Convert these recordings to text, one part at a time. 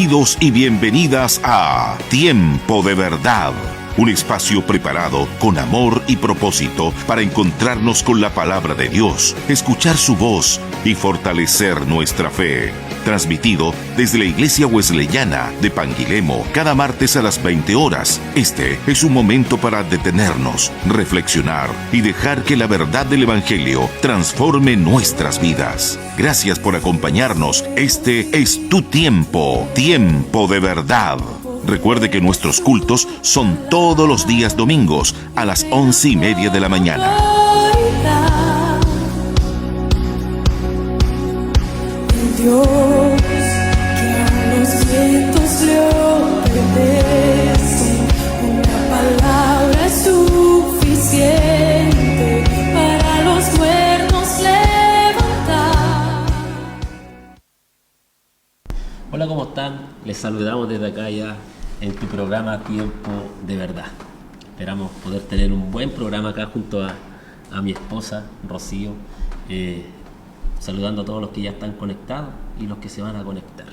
Bienvenidos y bienvenidas a Tiempo de Verdad, un espacio preparado con amor y propósito para encontrarnos con la palabra de Dios, escuchar su voz y fortalecer nuestra fe. Transmitido desde la Iglesia Wesleyana de Panguilemo cada martes a las 20 horas. Este es un momento para detenernos, reflexionar y dejar que la verdad del Evangelio transforme nuestras vidas. Gracias por acompañarnos. Este es tu tiempo, Tiempo de Verdad. Recuerde que nuestros cultos son todos los días domingos a las 11:30 de la mañana. Dios, que a los vientos le obedecen, una palabra es suficiente para los muertos levantar. Hola, ¿cómo están? Les saludamos desde acá ya en tu programa Tiempo de Verdad. Esperamos poder tener un buen programa acá junto a mi esposa, Rocío, saludando a todos los que ya están conectados y los que se van a conectar.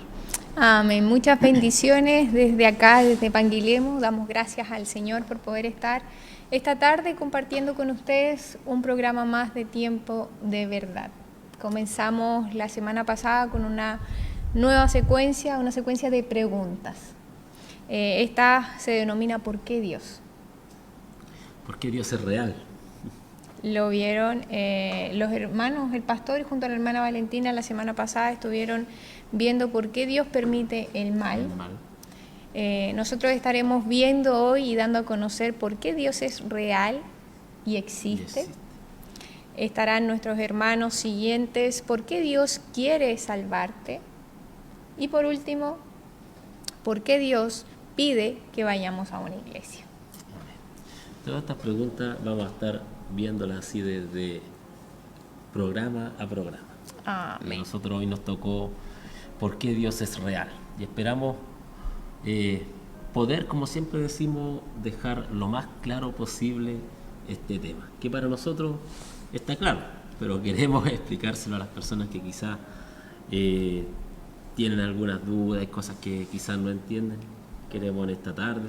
Amén. Muchas bendiciones desde acá, desde Panguilemo. Damos gracias al Señor por poder estar esta tarde compartiendo con ustedes un programa más de Tiempo de Verdad. Comenzamos la semana pasada con una nueva secuencia, una secuencia de preguntas. Esta se denomina ¿Por qué Dios? ¿Por qué Dios es real? Lo vieron los hermanos, el pastor y junto a la hermana Valentina la semana pasada estuvieron viendo por qué Dios permite el mal. Nosotros estaremos viendo hoy y dando a conocer por qué Dios es real y existe. Estarán nuestros hermanos siguientes, por qué Dios quiere salvarte. Y por último, por qué Dios pide que vayamos a una iglesia. Todas estas preguntas vamos a estar viéndolas así desde programa a programa. Amén. Nosotros hoy nos tocó ¿por qué Dios es real? Y esperamos poder, como siempre decimos, dejar lo más claro posible este tema, que para nosotros está claro, pero queremos explicárselo a las personas que quizás tienen algunas dudas, cosas que quizás no entienden. Queremos en esta tarde,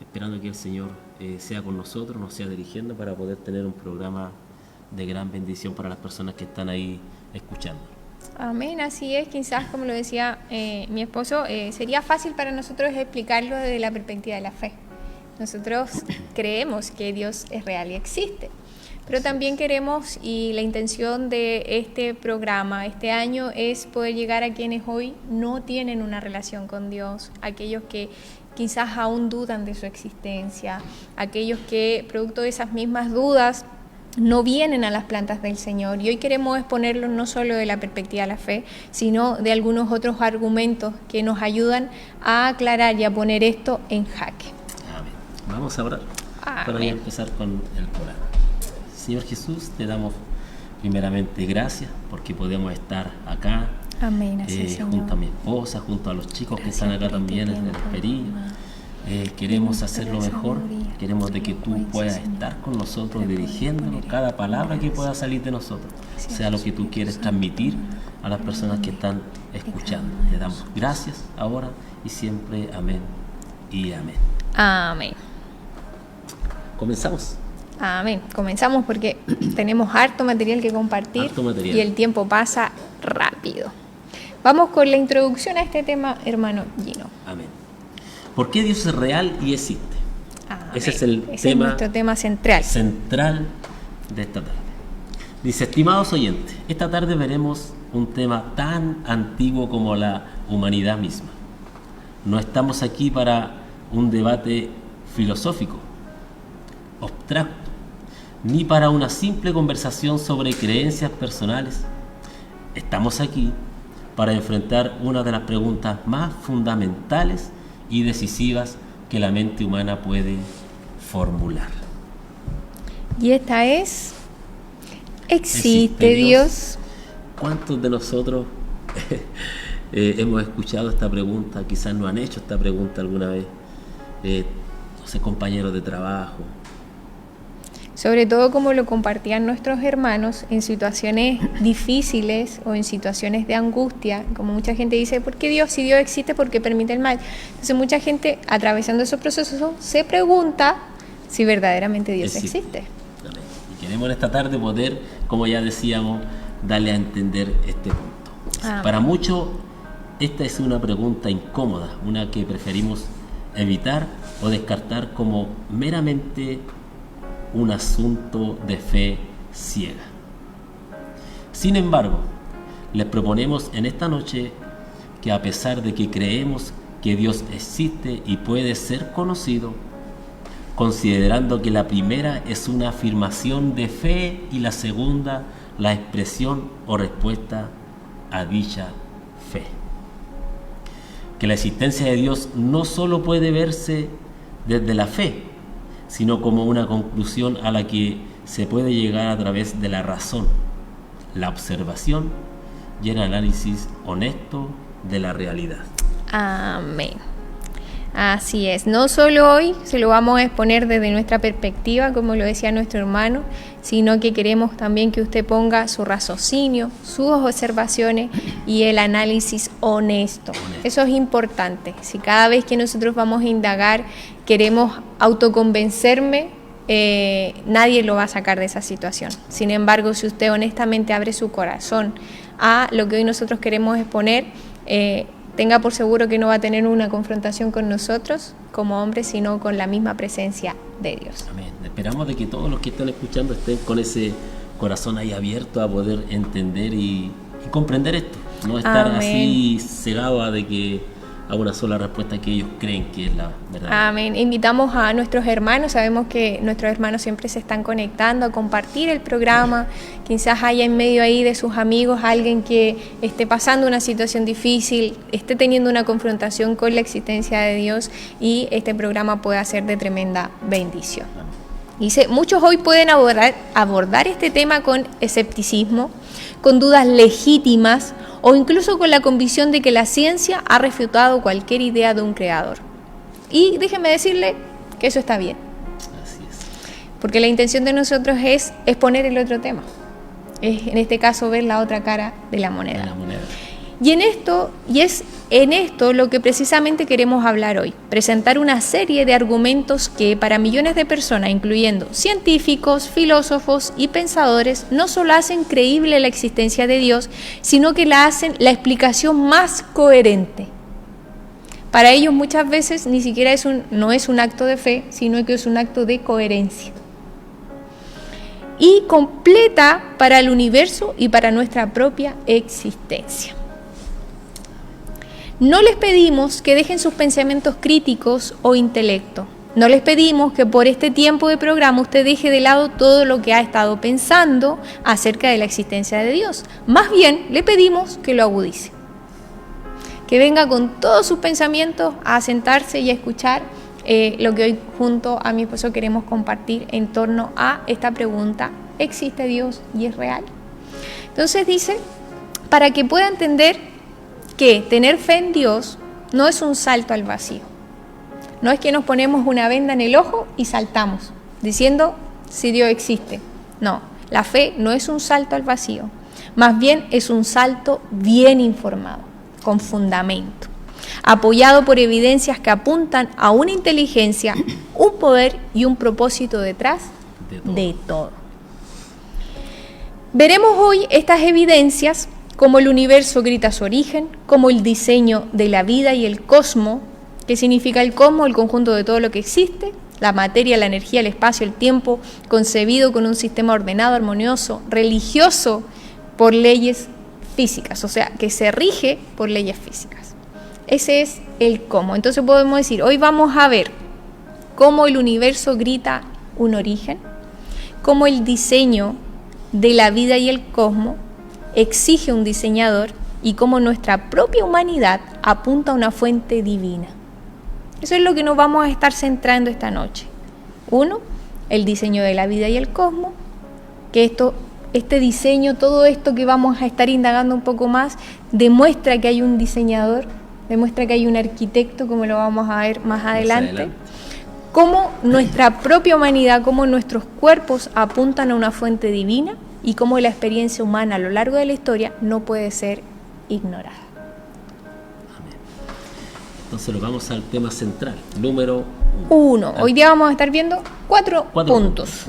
esperando que el Señor sea con nosotros, nos sea dirigiendo para poder tener un programa de gran bendición para las personas que están ahí escuchando. Amén, así es. Quizás, como lo decía mi esposo, sería fácil para nosotros explicarlo desde la perspectiva de la fe. Nosotros creemos que Dios es real y existe, pero también queremos, y la intención de este programa, este año, es poder llegar a quienes hoy no tienen una relación con Dios, aquellos que quizás aún dudan de su existencia, aquellos que producto de esas mismas dudas no vienen a las plantas del Señor. Y hoy queremos exponerlo no solo de la perspectiva de la fe, sino de algunos otros argumentos que nos ayudan a aclarar y a poner esto en jaque. Amén. Vamos a orar para empezar con el programa. Señor Jesús, te damos primeramente gracias porque podemos estar acá. Amén, así, junto a mi esposa, junto a los chicos que están acá también en el perillo. Queremos hacerlo mejor, queremos de que tú puedas estar con nosotros dirigiéndonos, cada palabra que pueda salir de nosotros, sea lo que tú quieres transmitir a las personas que están escuchando. Te damos gracias ahora y siempre. Amén y amén. Amén. Comenzamos. Amén. Comenzamos porque tenemos harto material que compartir y el tiempo pasa rápido. Vamos con la introducción a este tema, hermano Gino. Amén. ¿Por qué Dios es real y existe? Amén. Ese es nuestro tema central. Central de esta tarde. Dice, estimados oyentes, esta tarde veremos un tema tan antiguo como la humanidad misma. No estamos aquí para un debate filosófico, abstracto, ni para una simple conversación sobre creencias personales. Estamos aquí para enfrentar una de las preguntas más fundamentales y decisivas que la mente humana puede formular. Y esta es, ¿existe Dios? ¿Cuántos de nosotros hemos escuchado esta pregunta? Quizás nos han hecho esta pregunta alguna vez, no sé, compañeros de trabajo. sobre todo como lo compartían nuestros hermanos en situaciones difíciles o en situaciones de angustia, como mucha gente dice, ¿por qué Dios? Si Dios existe, ¿por qué permite el mal? Entonces mucha gente atravesando esos procesos se pregunta si verdaderamente Dios existe. Y queremos en esta tarde poder, como ya decíamos, darle a entender este punto. Para muchos esta es una pregunta incómoda, una que preferimos evitar o descartar como meramente un asunto de fe ciega. Sin embargo, les proponemos en esta noche que a pesar de que creemos que Dios existe y puede ser conocido, considerando que la primera es una afirmación de fe y la segunda la expresión o respuesta a dicha fe. Que la existencia de Dios no solo puede verse desde la fe, sino como una conclusión a la que se puede llegar a través de la razón, la observación y el análisis honesto de la realidad. Amén. Así es, no solo hoy se lo vamos a exponer desde nuestra perspectiva, como lo decía nuestro hermano, sino que queremos también que usted ponga su raciocinio, sus observaciones y el análisis honesto. Eso es importante. Si cada vez que nosotros vamos a indagar queremos autoconvencerme, nadie lo va a sacar de esa situación. Sin embargo, si usted honestamente abre su corazón a lo que hoy nosotros queremos exponer, tenga por seguro que no va a tener una confrontación con nosotros como hombres, sino con la misma presencia de Dios. Amén. Esperamos de que todos los que están escuchando estén con ese corazón ahí abierto a poder entender y comprender esto. No estar así cegado a de que a una sola respuesta que ellos creen que es la verdad. Amén. Invitamos a nuestros hermanos, sabemos que nuestros hermanos siempre se están conectando a compartir el programa, quizás haya en medio ahí de sus amigos alguien que esté pasando una situación difícil, esté teniendo una confrontación con la existencia de Dios y este programa pueda ser de tremenda bendición. Dice, muchos hoy pueden abordar este tema con escepticismo, con dudas legítimas o incluso con la convicción de que la ciencia ha refutado cualquier idea de un creador. Y déjeme decirle que eso está bien. Así es. Porque la intención de nosotros es exponer el otro tema. Es, en este caso, ver la otra cara de la moneda. Y es en esto lo que precisamente queremos hablar hoy. Presentar una serie de argumentos que para millones de personas, incluyendo científicos, filósofos y pensadores, no solo hacen creíble la existencia de Dios, sino que la hacen la explicación más coherente. Para ellos muchas veces ni siquiera no es un acto de fe, sino que es un acto de coherencia. Y completa para el universo y para nuestra propia existencia. No les pedimos que dejen sus pensamientos críticos o intelecto. No les pedimos que por este tiempo de programa usted deje de lado todo lo que ha estado pensando acerca de la existencia de Dios. Más bien, le pedimos que lo agudice. Que venga con todos sus pensamientos a sentarse y a escuchar lo que hoy junto a mi esposo queremos compartir en torno a esta pregunta: ¿existe Dios y es real? Entonces dice, para que pueda entender que tener fe en Dios no es un salto al vacío. No es que nos ponemos una venda en el ojo y saltamos, diciendo si Dios existe. No, la fe no es un salto al vacío. Más bien es un salto bien informado, con fundamento, apoyado por evidencias que apuntan a una inteligencia, un poder y un propósito detrás de todo. Veremos hoy estas evidencias, como el universo grita su origen, como el diseño de la vida y el cosmos, que significa el cosmos, el conjunto de todo lo que existe, la materia, la energía, el espacio, el tiempo, concebido con un sistema ordenado, armonioso, religioso, por leyes físicas, o sea, que se rige por leyes físicas. Ese es el cómo. Entonces podemos decir, hoy vamos a ver cómo el universo grita un origen, cómo el diseño de la vida y el cosmos exige un diseñador y cómo nuestra propia humanidad apunta a una fuente divina. Eso es lo que nos vamos a estar centrando esta noche. 1, el diseño de la vida y el cosmos, que este diseño, todo esto que vamos a estar indagando un poco más, demuestra que hay un diseñador, demuestra que hay un arquitecto, como lo vamos a ver más adelante. cómo nuestra propia humanidad, cómo nuestros cuerpos apuntan a una fuente divina y cómo la experiencia humana a lo largo de la historia no puede ser ignorada. Entonces nos vamos al tema central, número 1. Hoy día vamos a estar viendo cuatro puntos.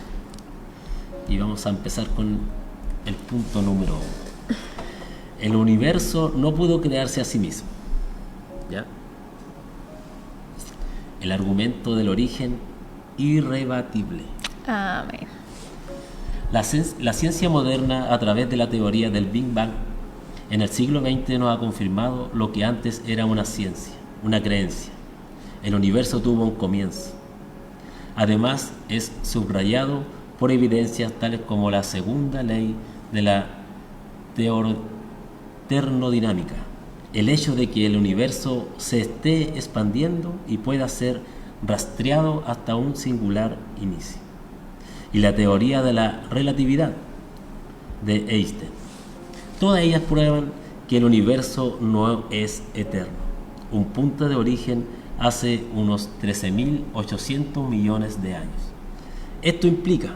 Y vamos a empezar con el punto número 1. El universo no pudo crearse a sí mismo. ¿Ya? El argumento del origen irrebatible. Amén. La ciencia moderna, a través de la teoría del Big Bang, en el siglo XX nos ha confirmado lo que antes era una ciencia, una creencia. El universo tuvo un comienzo. Además, es subrayado por evidencias tales como la segunda ley de la termodinámica, el hecho de que el universo se esté expandiendo y pueda ser rastreado hasta un singular inicio, y la teoría de la relatividad de Einstein. Todas ellas prueban que el universo no es eterno, un punto de origen hace unos 13.800 millones de años. Esto implica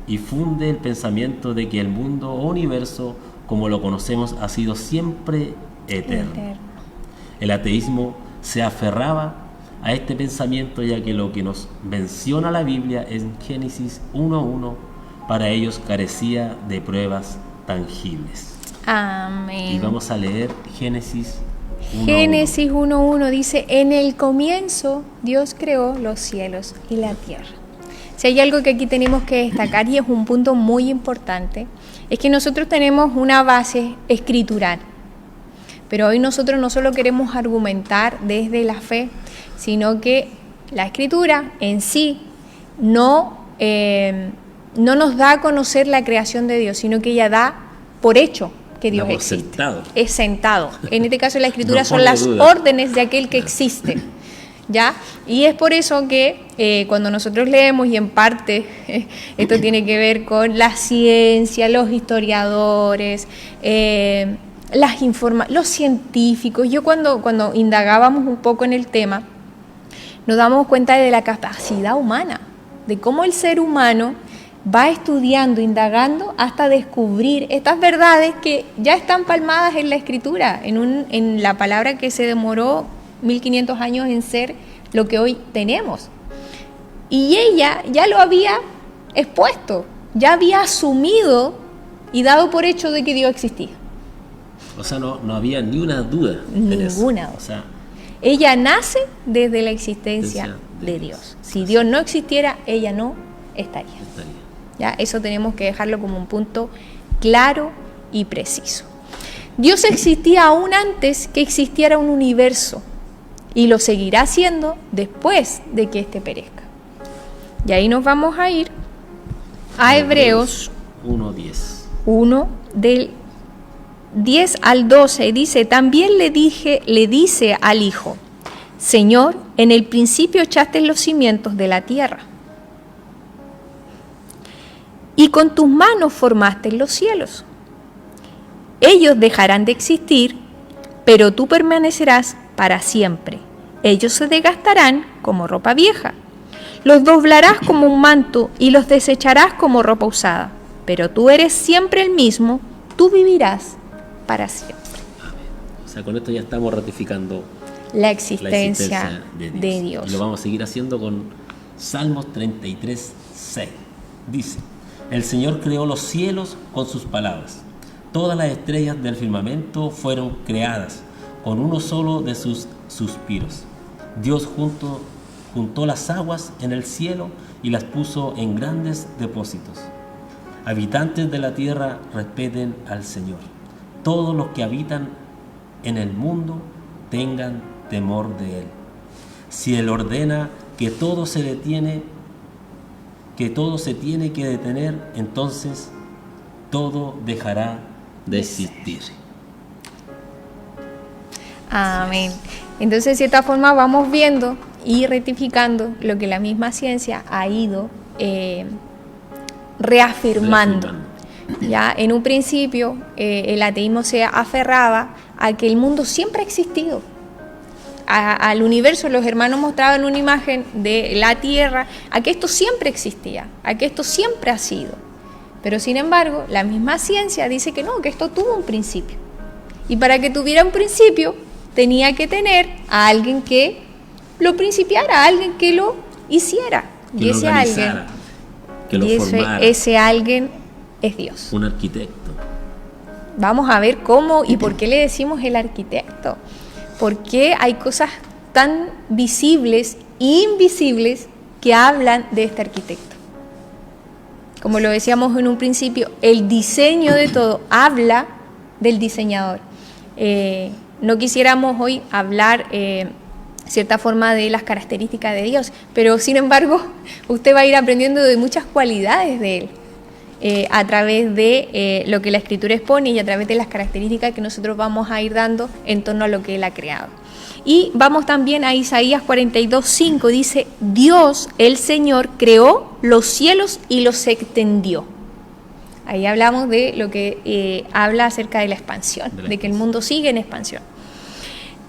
y funde el pensamiento de que el mundo o universo, como lo conocemos, ha sido siempre eterno. El ateísmo se aferraba a este pensamiento, ya que lo que nos menciona la Biblia en Génesis 1:1 para ellos carecía de pruebas tangibles. Amén. Y vamos a leer Génesis 1:1. Génesis 1:1 dice: en el comienzo Dios creó los cielos y la tierra. Si hay algo que aquí tenemos que destacar, y es un punto muy importante, es que nosotros tenemos una base escritural. Pero hoy nosotros no solo queremos argumentar desde la fe, sino que la escritura en sí no nos da a conocer la creación de Dios, sino que ella da por hecho que Dios existe. Sentado. Es sentado. En este caso la escritura No son pone las duda. órdenes de aquel que existe. ¿Ya? Y es por eso que cuando nosotros leemos, y en parte esto tiene que ver con la ciencia, los historiadores, los científicos, yo cuando indagábamos un poco en el tema, nos damos cuenta de la capacidad humana, de cómo el ser humano va estudiando, indagando, hasta descubrir estas verdades que ya están palmadas en la escritura, en la palabra que se demoró 1500 años en ser lo que hoy tenemos. Y ella ya lo había expuesto, ya había asumido y dado por hecho de que Dios existía. O sea, no había ni una duda. En eso. Ninguna. O sea, Ella nace desde la existencia de Dios. Si Dios no existiera, ella no estaría. ¿Ya? Eso tenemos que dejarlo como un punto claro y preciso. Dios existía aún antes que existiera un universo, y lo seguirá haciendo después de que éste perezca. Y ahí nos vamos a ir a Hebreos 1:10. 1 del 10 al 12, dice: también le dice al Hijo: Señor, en el principio echaste los cimientos de la tierra, y con tus manos formaste los cielos. Ellos dejarán de existir, pero tú permanecerás para siempre. Ellos se desgastarán como ropa vieja. Los doblarás como un manto y los desecharás como ropa usada. Pero tú eres siempre el mismo, tú vivirás para siempre. O sea, con esto ya estamos ratificando La existencia de de Dios. Y lo vamos a seguir haciendo con Salmos 33:6. Dice: el Señor creó los cielos con sus palabras. Todas las estrellas del firmamento fueron creadas con uno solo de sus suspiros. Dios juntó las aguas en el cielo y las puso en grandes depósitos. Habitantes de la tierra, respeten al Señor. Todos los que habitan en el mundo tengan temor de Él. Si Él ordena que todo se tiene que detener, entonces todo dejará de existir. Amén. Entonces, de cierta forma, vamos viendo y rectificando lo que la misma ciencia ha ido reafirmando. Ya en un principio, el ateísmo se aferraba a que el mundo siempre ha existido, al universo, los hermanos mostraban una imagen de la Tierra, a que esto siempre existía, a que esto siempre ha sido. Pero sin embargo, la misma ciencia dice que no, que esto tuvo un principio. Y para que tuviera un principio, tenía que tener a alguien que lo principiara, a alguien que lo hiciera. Que y lo ese organizara, alguien, que lo formara. ese alguien es Dios. Un arquitecto. Vamos a ver cómo y por qué le decimos el arquitecto. Porque hay cosas tan visibles e invisibles que hablan de este arquitecto. Como lo decíamos en un principio, el diseño de todo habla del diseñador. No quisiéramos hoy hablar cierta forma de las características de Dios, pero sin embargo usted va a ir aprendiendo de muchas cualidades de Él a través de lo que la Escritura expone y a través de las características que nosotros vamos a ir dando en torno a lo que Él ha creado. Y vamos también a Isaías 42:5, dice: Dios, el Señor, creó los cielos y los extendió. Ahí hablamos de lo que habla acerca de la expansión, de que el mundo sigue en expansión.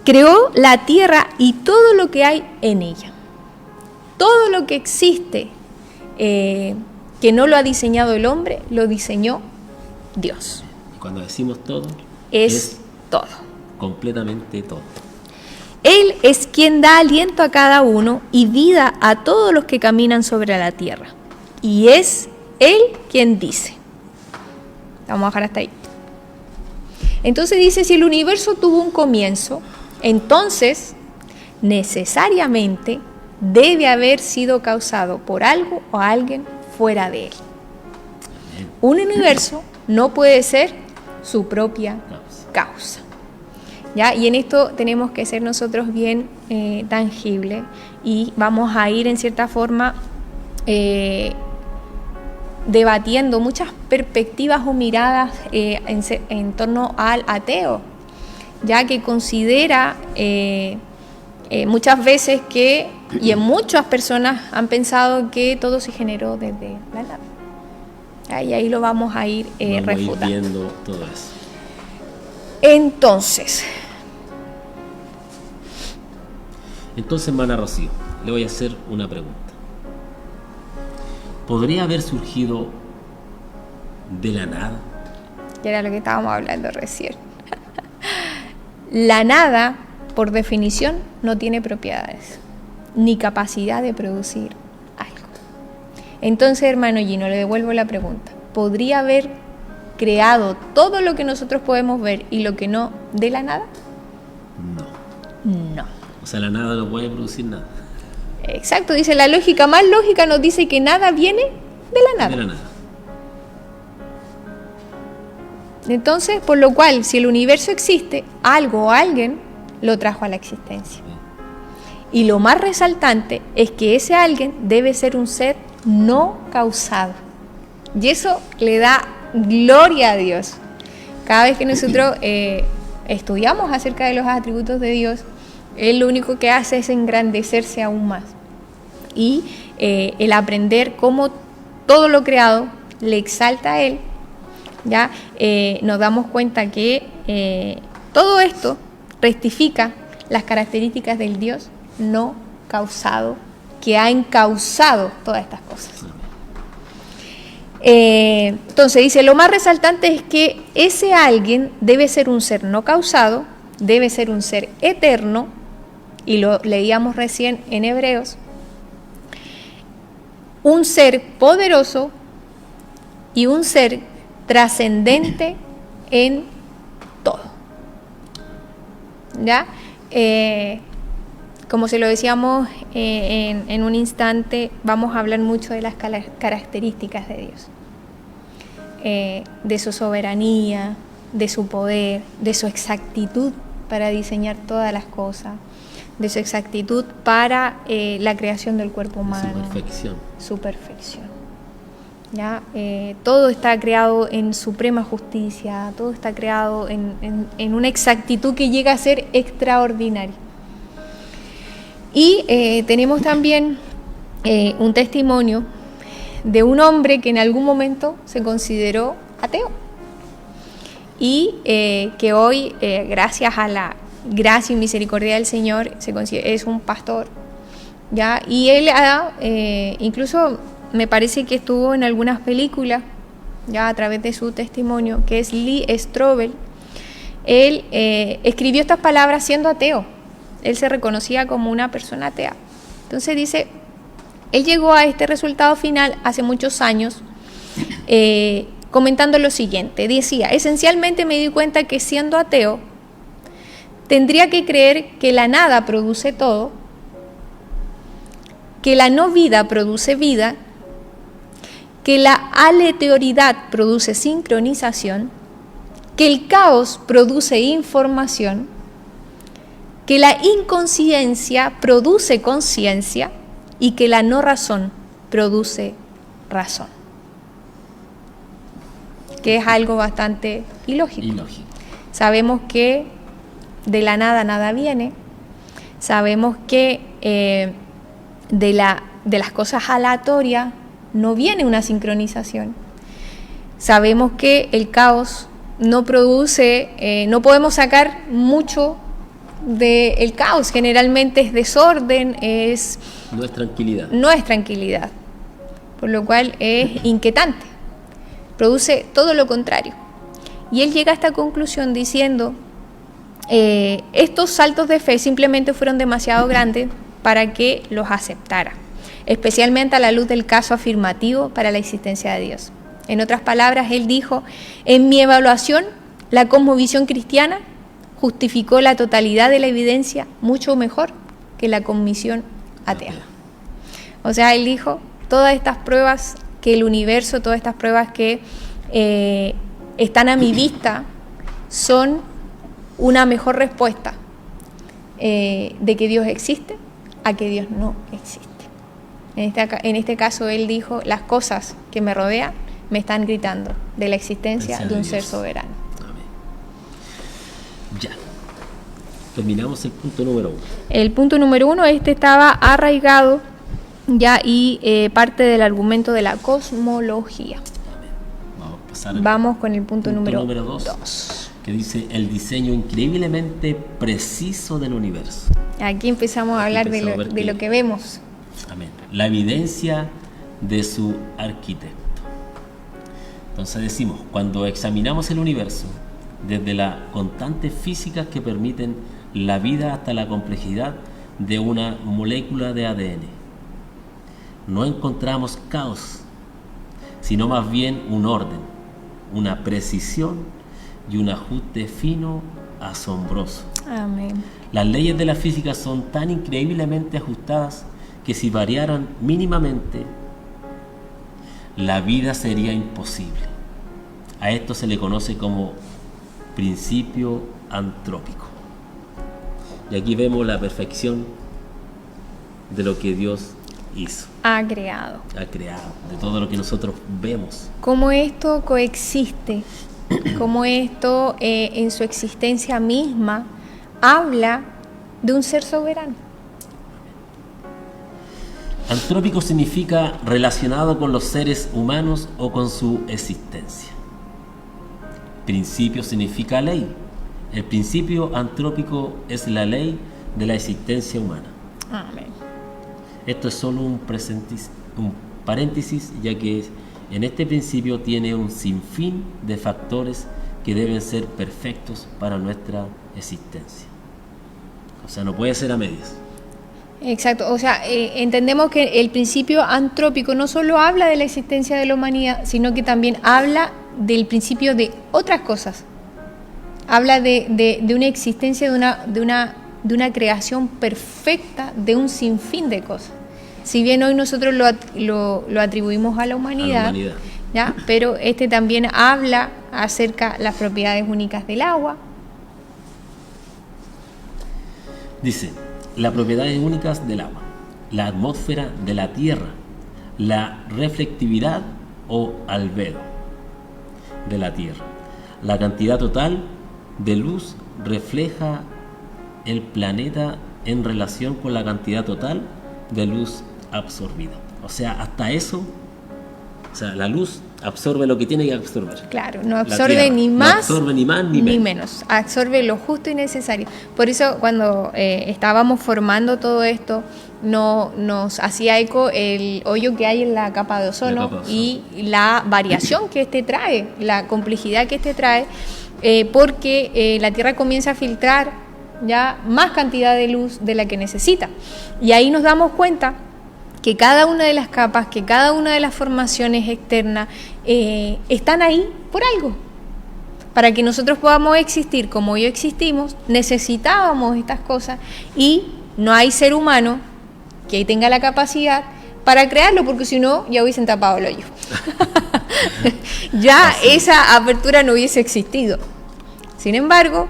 Creó la tierra y todo lo que hay en ella. Todo lo que existe que no lo ha diseñado el hombre, lo diseñó Dios. Y cuando decimos todo, es todo. Completamente todo. Él es quien da aliento a cada uno y vida a todos los que caminan sobre la tierra. Y es Él quien dice. Vamos a dejar hasta ahí. Entonces dice, si el universo tuvo un comienzo, entonces necesariamente debe haber sido causado por algo o alguien fuera de él. Un universo no puede ser su propia causa. ¿Ya? Y en esto tenemos que ser nosotros bien tangibles y vamos a ir en cierta forma debatiendo muchas perspectivas o miradas en torno al ateo, ya que considera muchas veces que, y en muchas personas han pensado que todo se generó desde la nada. Y ahí lo vamos a ir refutando. Vamos a ir viendo todo eso. Entonces, hermana Rocío, le voy a hacer una pregunta. ¿Podría haber surgido de la nada? Que era lo que estábamos hablando recién. La nada, por definición, no tiene propiedades, ni capacidad de producir algo. Entonces, hermano Gino, le devuelvo la pregunta. ¿Podría haber creado todo lo que nosotros podemos ver y lo que no de la nada? No. No. O sea, la nada no puede producir nada. Exacto, dice la lógica más lógica nos dice que nada viene de la nada. De la nada. Entonces, por lo cual, si el universo existe, algo o alguien lo trajo a la existencia. Y lo más resaltante es que ese alguien debe ser un ser no causado. Y eso le da gloria a Dios. Cada vez que nosotros estudiamos acerca de los atributos de Dios, Él lo único que hace es engrandecerse aún más. Y el aprender cómo todo lo creado le exalta a Él, ya nos damos cuenta que todo esto rectifica las características del Dios no causado, que ha encausado todas estas cosas. Entonces dice, lo más resaltante es que ese alguien debe ser un ser no causado, debe ser un ser eterno, y lo leíamos recién en Hebreos, un ser poderoso y un ser trascendente en todo. ¿Ya? Como se lo decíamos en un instante, vamos a hablar mucho de las características de Dios, de su soberanía, de su poder, de su exactitud para diseñar todas las cosas, de su exactitud para la creación del cuerpo humano, su perfección. ¿Ya? Todo está creado en suprema justicia, todo está creado en una exactitud que llega a ser extraordinaria. Y tenemos también un testimonio de un hombre que en algún momento se consideró ateo y que hoy, gracias a la gracia y misericordia del Señor, es un pastor, ¿ya? Y él incluso me parece que estuvo en algunas películas, ya a través de su testimonio, que es Lee Strobel. Él escribió estas palabras siendo ateo. Él se reconocía como una persona atea. Entonces dice, él llegó a este resultado final hace muchos años, comentando lo siguiente. Decía, esencialmente me di cuenta que siendo ateo, tendría que creer que la nada produce todo, que la no vida produce vida, que la aleatoriedad produce sincronización, que el caos produce información, que la inconsciencia produce conciencia y que la no razón produce razón. Que es algo bastante ilógico. Sabemos que de la nada nada viene, sabemos que de las cosas aleatorias no viene una sincronización, sabemos que el caos no produce, no podemos sacar mucho del caos, generalmente es desorden, no es tranquilidad. No es tranquilidad, por lo cual es inquietante, produce todo lo contrario. Y él llega a esta conclusión diciendo, estos saltos de fe simplemente fueron demasiado grandes para que los aceptara, especialmente a la luz del caso afirmativo para la existencia de Dios. En otras palabras, él dijo, en mi evaluación, la cosmovisión cristiana justificó la totalidad de la evidencia mucho mejor que la cosmovisión atea. O sea, él dijo, todas estas pruebas que el universo, todas estas pruebas que están a mi vista, son una mejor respuesta de que Dios existe a que Dios no existe. En este caso, él dijo, las cosas que me rodean me están gritando de la existencia de un ser soberano. Amén. Ya. Terminamos el punto número 1. El punto número 1, estaba arraigado ya y parte del argumento de la cosmología. Vamos con el punto número 2. Que dice el diseño increíblemente preciso del universo. Aquí empezamos a hablar de lo que vemos. Amén. La evidencia de su arquitecto. Entonces decimos, cuando examinamos el universo, desde las constantes físicas que permiten la vida hasta la complejidad de una molécula de ADN, no encontramos caos, sino más bien un orden, una precisión y un ajuste fino, asombroso. Amén. Las leyes de la física son tan increíblemente ajustadas que si variaran mínimamente, la vida sería imposible. A esto se le conoce como principio antrópico. Y aquí vemos la perfección de lo que Dios hizo. Ha creado, de todo lo que nosotros vemos. Cómo esto coexiste, cómo esto en su existencia misma habla de un ser soberano. Antrópico significa relacionado con los seres humanos o con su existencia. Principio significa ley. El principio antrópico es la ley de la existencia humana. Amén. Esto es solo un paréntesis, ya que en este principio tiene un sinfín de factores que deben ser perfectos para nuestra existencia. O sea, no puede ser a medias. Exacto, o sea, entendemos que el principio antrópico no solo habla de la existencia de la humanidad, sino que también habla del principio de otras cosas. Habla de una existencia, de una creación perfecta de un sinfín de cosas. Si bien hoy nosotros lo atribuimos a la humanidad, ¿ya? Pero este también habla acerca de las propiedades únicas del agua. Dice, las propiedades únicas del agua, la atmósfera de la tierra, la reflectividad o albedo de la tierra, la cantidad total de luz refleja el planeta en relación con la cantidad total de luz absorbida. O sea, hasta eso O sea, la luz absorbe lo que tiene que absorber. Claro, no La absorbe tierra ni no más absorbe ni más ni menos. absorbe lo justo y necesario. Por eso cuando estábamos formando todo esto, nos hacía eco el hoyo que hay en la capa de ozono y la variación que este trae, la complejidad que este trae, porque la Tierra comienza a filtrar ya más cantidad de luz de la que necesita. Y ahí nos damos cuenta que cada una de las capas, que cada una de las formaciones externas están ahí por algo. Para que nosotros podamos existir como hoy existimos, necesitábamos estas cosas y no hay ser humano que tenga la capacidad para crearlo, porque si no, ya hubiesen tapado el hoyo. Ya esa apertura no hubiese existido. Sin embargo,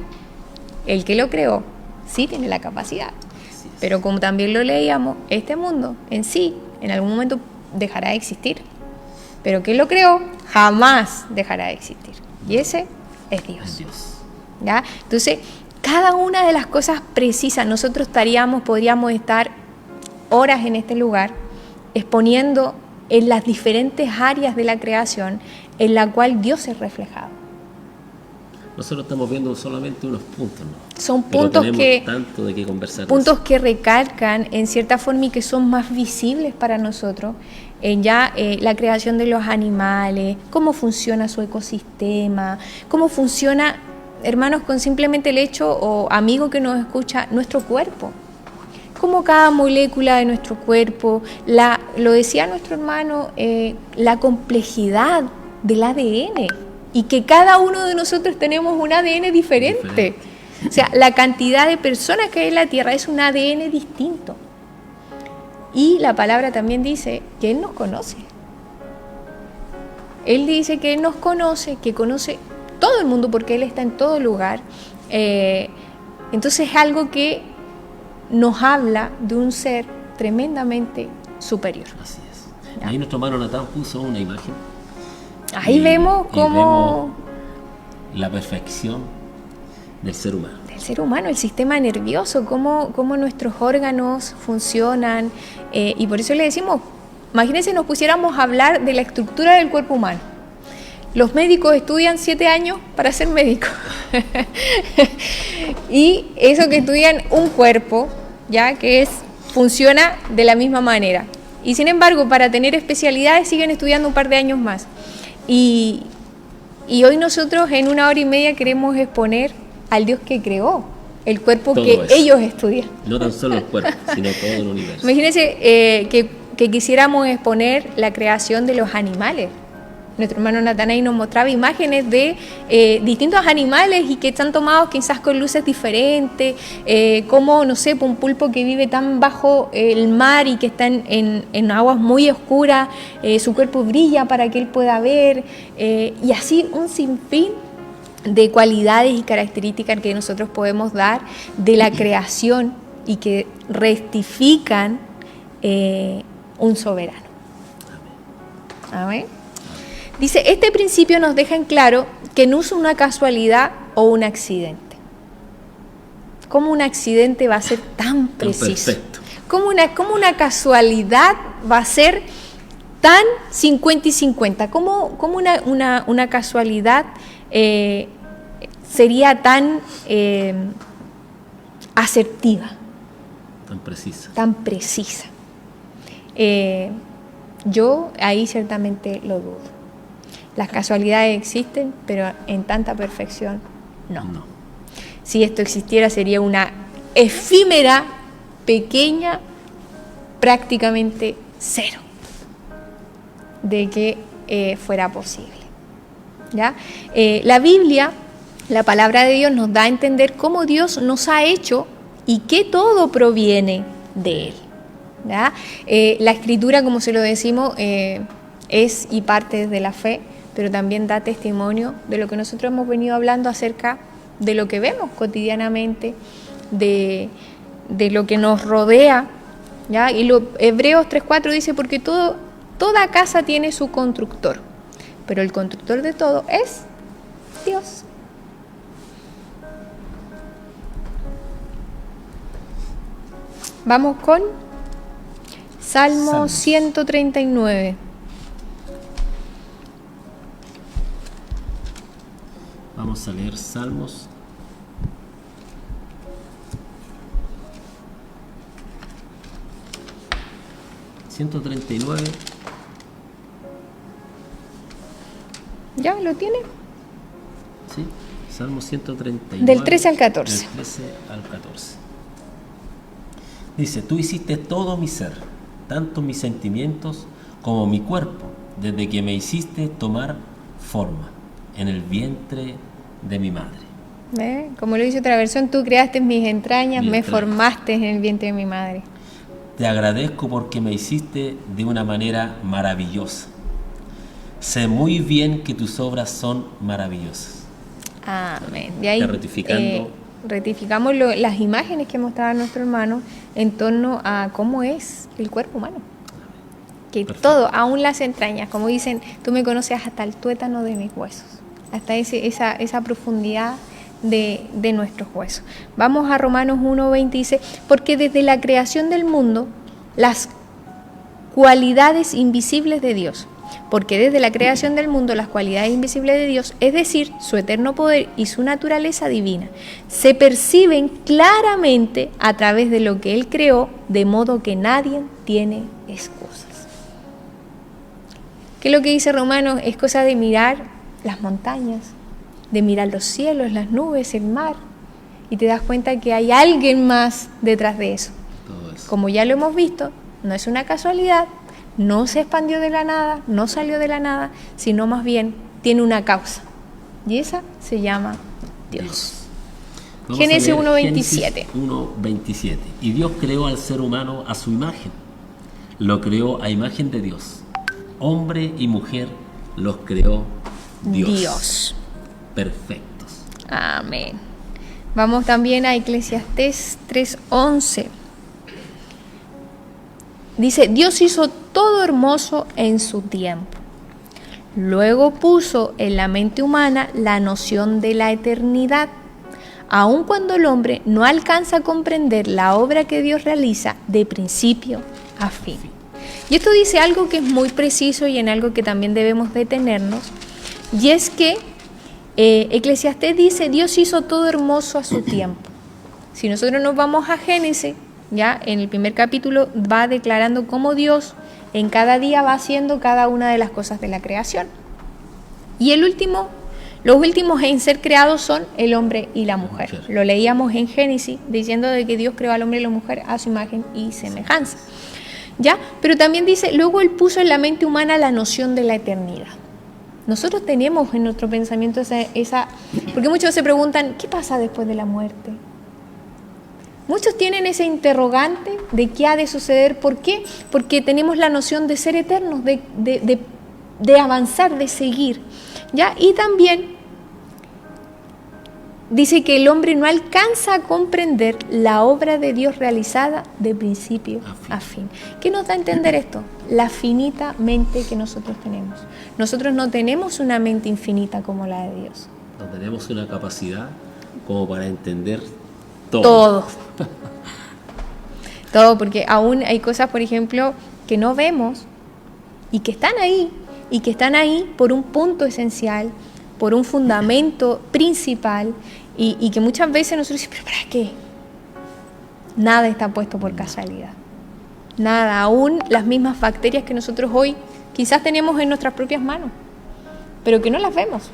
el que lo creó sí tiene la capacidad. Pero como también lo leíamos, este mundo en sí, en algún momento dejará de existir. Pero quien lo creó jamás dejará de existir. Y ese es Dios. ¿Ya? Entonces, cada una de las cosas precisas, nosotros podríamos estar horas en este lugar exponiendo en las diferentes áreas de la creación en la cual Dios es reflejado. Nosotros estamos viendo solamente unos puntos, ¿no? Son Pero puntos tenemos tanto de qué conversar. puntos que recalcan en cierta forma y que son más visibles para nosotros en ya la creación de los animales, cómo funciona su ecosistema, cómo funciona, hermanos, con simplemente el hecho, o amigo que nos escucha, nuestro cuerpo. Cómo cada molécula de nuestro cuerpo, lo decía nuestro hermano, la complejidad del ADN. Y que cada uno de nosotros tenemos un ADN diferente. O sea, la cantidad de personas que hay en la Tierra es un ADN distinto. Y la palabra también dice que Él nos conoce. Él dice que Él nos conoce, que conoce todo el mundo porque Él está en todo lugar. Entonces es algo que nos habla de un ser tremendamente superior. Así es. Ahí nuestro hermano Natán puso una imagen. Ahí vemos cómo... la perfección del ser humano. Del ser humano, el sistema nervioso, cómo nuestros órganos funcionan. Y por eso le decimos, imagínense nos pusiéramos a hablar de la estructura del cuerpo humano. Los médicos estudian 7 años para ser médicos. Y eso que estudian un cuerpo, ya que funciona de la misma manera. Y sin embargo, para tener especialidades siguen estudiando un par de años más. Y hoy nosotros en 1 hora y media queremos exponer al Dios que creó el cuerpo todo que eso. Ellos estudian. No tan solo el cuerpo, sino todo el universo. Imagínense que quisiéramos exponer la creación de los animales. Nuestro hermano Natanael nos mostraba imágenes de distintos animales y que están tomados quizás con luces diferentes, como, no sé, un pulpo que vive tan bajo el mar y que está en aguas muy oscuras, su cuerpo brilla para que él pueda ver, y así un sinfín de cualidades y características que nosotros podemos dar de la creación y que rectifican un soberano. Amén. Dice, este principio nos deja en claro que no es una casualidad o un accidente. ¿Cómo un accidente va a ser tan preciso? ¿Cómo una casualidad va a ser tan 50 y 50? ¿Cómo una casualidad sería tan asertiva? Tan precisa. Yo ahí ciertamente lo dudo. Las casualidades existen, pero en tanta perfección no. Si esto existiera sería una efímera, pequeña, prácticamente cero de que fuera posible. ¿Ya? La Biblia, la palabra de Dios, nos da a entender cómo Dios nos ha hecho y que todo proviene de Él. ¿Ya? La Escritura, como se lo decimos, es y parte de la fe, pero también da testimonio de lo que nosotros hemos venido hablando acerca de lo que vemos cotidianamente, de lo que nos rodea, ¿ya? Y Hebreos 3:4 dice, porque toda casa tiene su constructor, pero el constructor de todo es Dios. Vamos con Salmo 139. Vamos a leer Salmos. ¿139? ¿Ya lo tiene? Sí, Salmo 139. Del 13 al 14. Del 13 al 14. Dice, tú hiciste todo mi ser, tanto mis sentimientos como mi cuerpo, desde que me hiciste tomar forma en el vientre de mi madre. ¿Ve? Como lo dice otra versión, tú creaste mis entrañas, me formaste en el vientre de mi madre. Te agradezco porque me hiciste de una manera maravillosa. Sé muy bien que tus obras son maravillosas. Amén. De ahí Rectificando. las imágenes que mostraba nuestro hermano en torno a cómo es el cuerpo humano. Que Perfecto. todo, aún las entrañas, como dicen, tú me conoces hasta el tuétano de mis huesos, hasta esa profundidad de nuestros huesos. Vamos a Romanos 1:20, dice, porque desde la creación del mundo, las cualidades invisibles de Dios, porque desde la creación del mundo las cualidades invisibles de Dios, es decir, su eterno poder y su naturaleza divina, se perciben claramente a través de lo que Él creó, de modo que nadie tiene excusas. ¿Qué es lo que dice Romanos? Es cosa de mirar las montañas, de mirar los cielos, las nubes, el mar, y te das cuenta que hay alguien más detrás de eso. Todo eso. Como ya lo hemos visto, no es una casualidad, no se expandió de la nada, no salió de la nada, sino más bien tiene una causa. Y esa se llama Dios. Vamos Génesis a leer 1:27. Génesis 1:27. Y Dios creó al ser humano a su imagen. Lo creó a imagen de Dios. Hombre y mujer los creó Dios. Perfectos. Amén. Vamos también a Eclesiastés 3:11. Dice, Dios hizo todo hermoso en su tiempo. Luego puso en la mente humana la noción de la eternidad, aun cuando el hombre no alcanza a comprender la obra que Dios realiza de principio a fin. Y esto dice algo que es muy preciso y en algo que también debemos detenernos, y es que Eclesiastés dice, Dios hizo todo hermoso a su tiempo. Si nosotros nos vamos a Génesis, ya en el primer capítulo va declarando cómo Dios en cada día va haciendo cada una de las cosas de la creación. Y los últimos en ser creados son el hombre y la mujer. Lo leíamos en Génesis diciendo de que Dios creó al hombre y la mujer a su imagen y semejanza. ¿Ya? Pero también dice, luego Él puso en la mente humana la noción de la eternidad. Nosotros tenemos en nuestro pensamiento esa porque muchos se preguntan, ¿qué pasa después de la muerte? Muchos tienen ese interrogante de qué ha de suceder. ¿Por qué? Porque tenemos la noción de ser eternos, de avanzar, de seguir. ¿Ya? Y también dice que el hombre no alcanza a comprender la obra de Dios realizada de principio a fin. ¿Qué nos da a entender esto? La finita mente que nosotros tenemos. Nosotros no tenemos una mente infinita como la de Dios. No tenemos una capacidad como para entender Todo. Todo, porque aún hay cosas, por ejemplo, que no vemos y que están ahí por un punto esencial, por un fundamento principal y que muchas veces nosotros decimos, ¿pero para qué? Nada está puesto por casualidad. Nada, aún las mismas bacterias que nosotros hoy quizás tenemos en nuestras propias manos, pero que no las vemos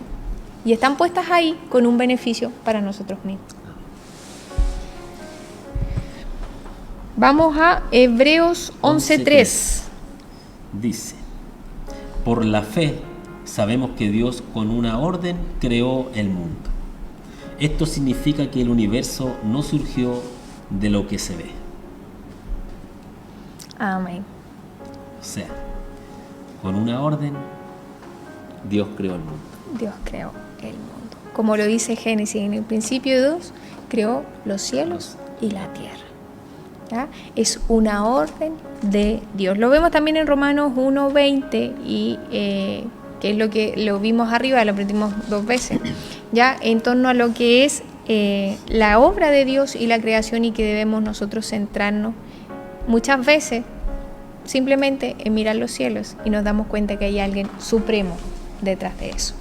y están puestas ahí con un beneficio para nosotros mismos. Vamos a Hebreos 11:3. Dice, por la fe sabemos que Dios con una orden creó el mundo. Esto significa que el universo no surgió de lo que se ve. Amén. O sea, con una orden, Dios creó el mundo. Dios creó el mundo. Como lo dice Génesis, en el principio Dios creó los cielos y la tierra. ¿Ya? Es una orden de Dios. Lo vemos también en Romanos 1:20 y que es lo que lo vimos arriba, lo aprendimos 2 veces, ya en torno a lo que es la obra de Dios y la creación y que debemos nosotros centrarnos muchas veces simplemente en mirar los cielos y nos damos cuenta que hay alguien supremo detrás de eso.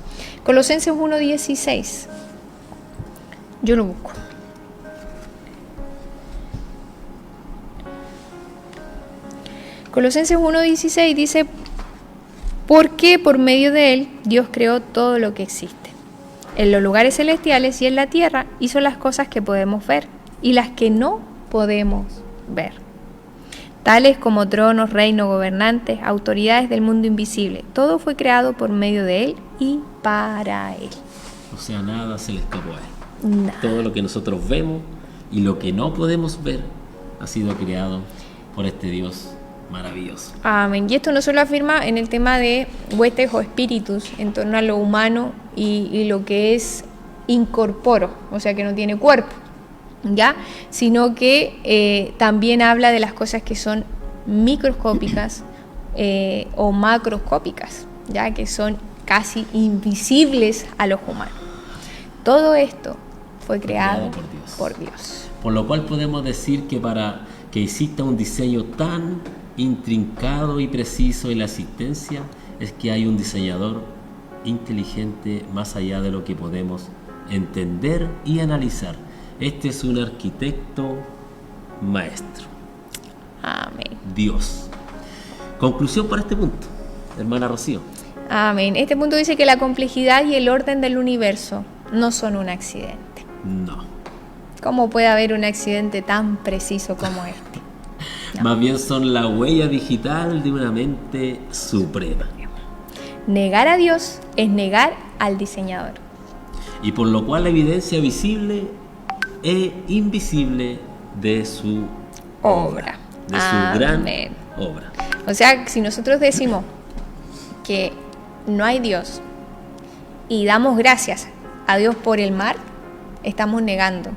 Colosenses 1:16. Yo lo busco. Colosenses 1:16 dice, porque por medio de él Dios creó todo lo que existe. En los lugares celestiales y en la tierra hizo las cosas que podemos ver y las que no podemos ver, tales como tronos, reinos, gobernantes, autoridades del mundo invisible. Todo fue creado por medio de él y para él. O sea, nada se le escapó a él. Nada. Todo lo que nosotros vemos y lo que no podemos ver ha sido creado por este Dios maravilloso. Amén. Y esto no solo afirma en el tema de huestes o espíritus en torno a lo humano y lo que es incorporo, o sea que no tiene cuerpo, ¿ya? Sino que también habla de las cosas que son microscópicas o macroscópicas, ¿ya? Que son casi invisibles a los humanos. Todo esto fue creado por Dios. Por lo cual podemos decir que para que exista un diseño tan intrincado y preciso en la existencia, es que hay un diseñador inteligente más allá de lo que podemos entender y analizar. Este es un arquitecto maestro. Amén. Dios. Conclusión para este punto, hermana Rocío. Amén. Este punto dice que la complejidad y el orden del universo no son un accidente. No. ¿Cómo puede haber un accidente tan preciso como este? No. Más bien son la huella digital de una mente suprema. Negar a Dios es negar al diseñador. Y por lo cual la evidencia visible e invisible de su Obra. de su Amén. gran obra. O sea, si nosotros decimos que no hay Dios y damos gracias a Dios por el mar, estamos negando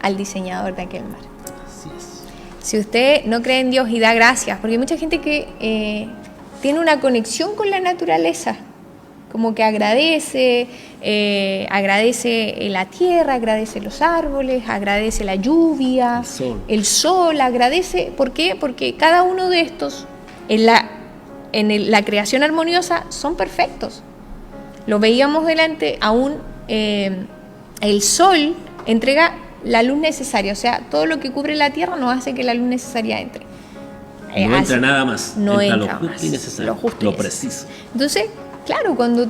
al diseñador de aquel mar. Así es. Si usted no cree en Dios y da gracias, porque hay mucha gente que tiene una conexión con la naturaleza, como que agradece la tierra, agradece los árboles, agradece la lluvia, el sol, agradece. ¿Por qué? Porque cada uno de estos en la creación armoniosa son perfectos. Lo veíamos delante, aún el sol entrega la luz necesaria, o sea, todo lo que cubre la tierra no hace que la luz necesaria entre. No entra nada más, no entra entra lo justo y necesario, lo preciso. Entonces, claro, cuando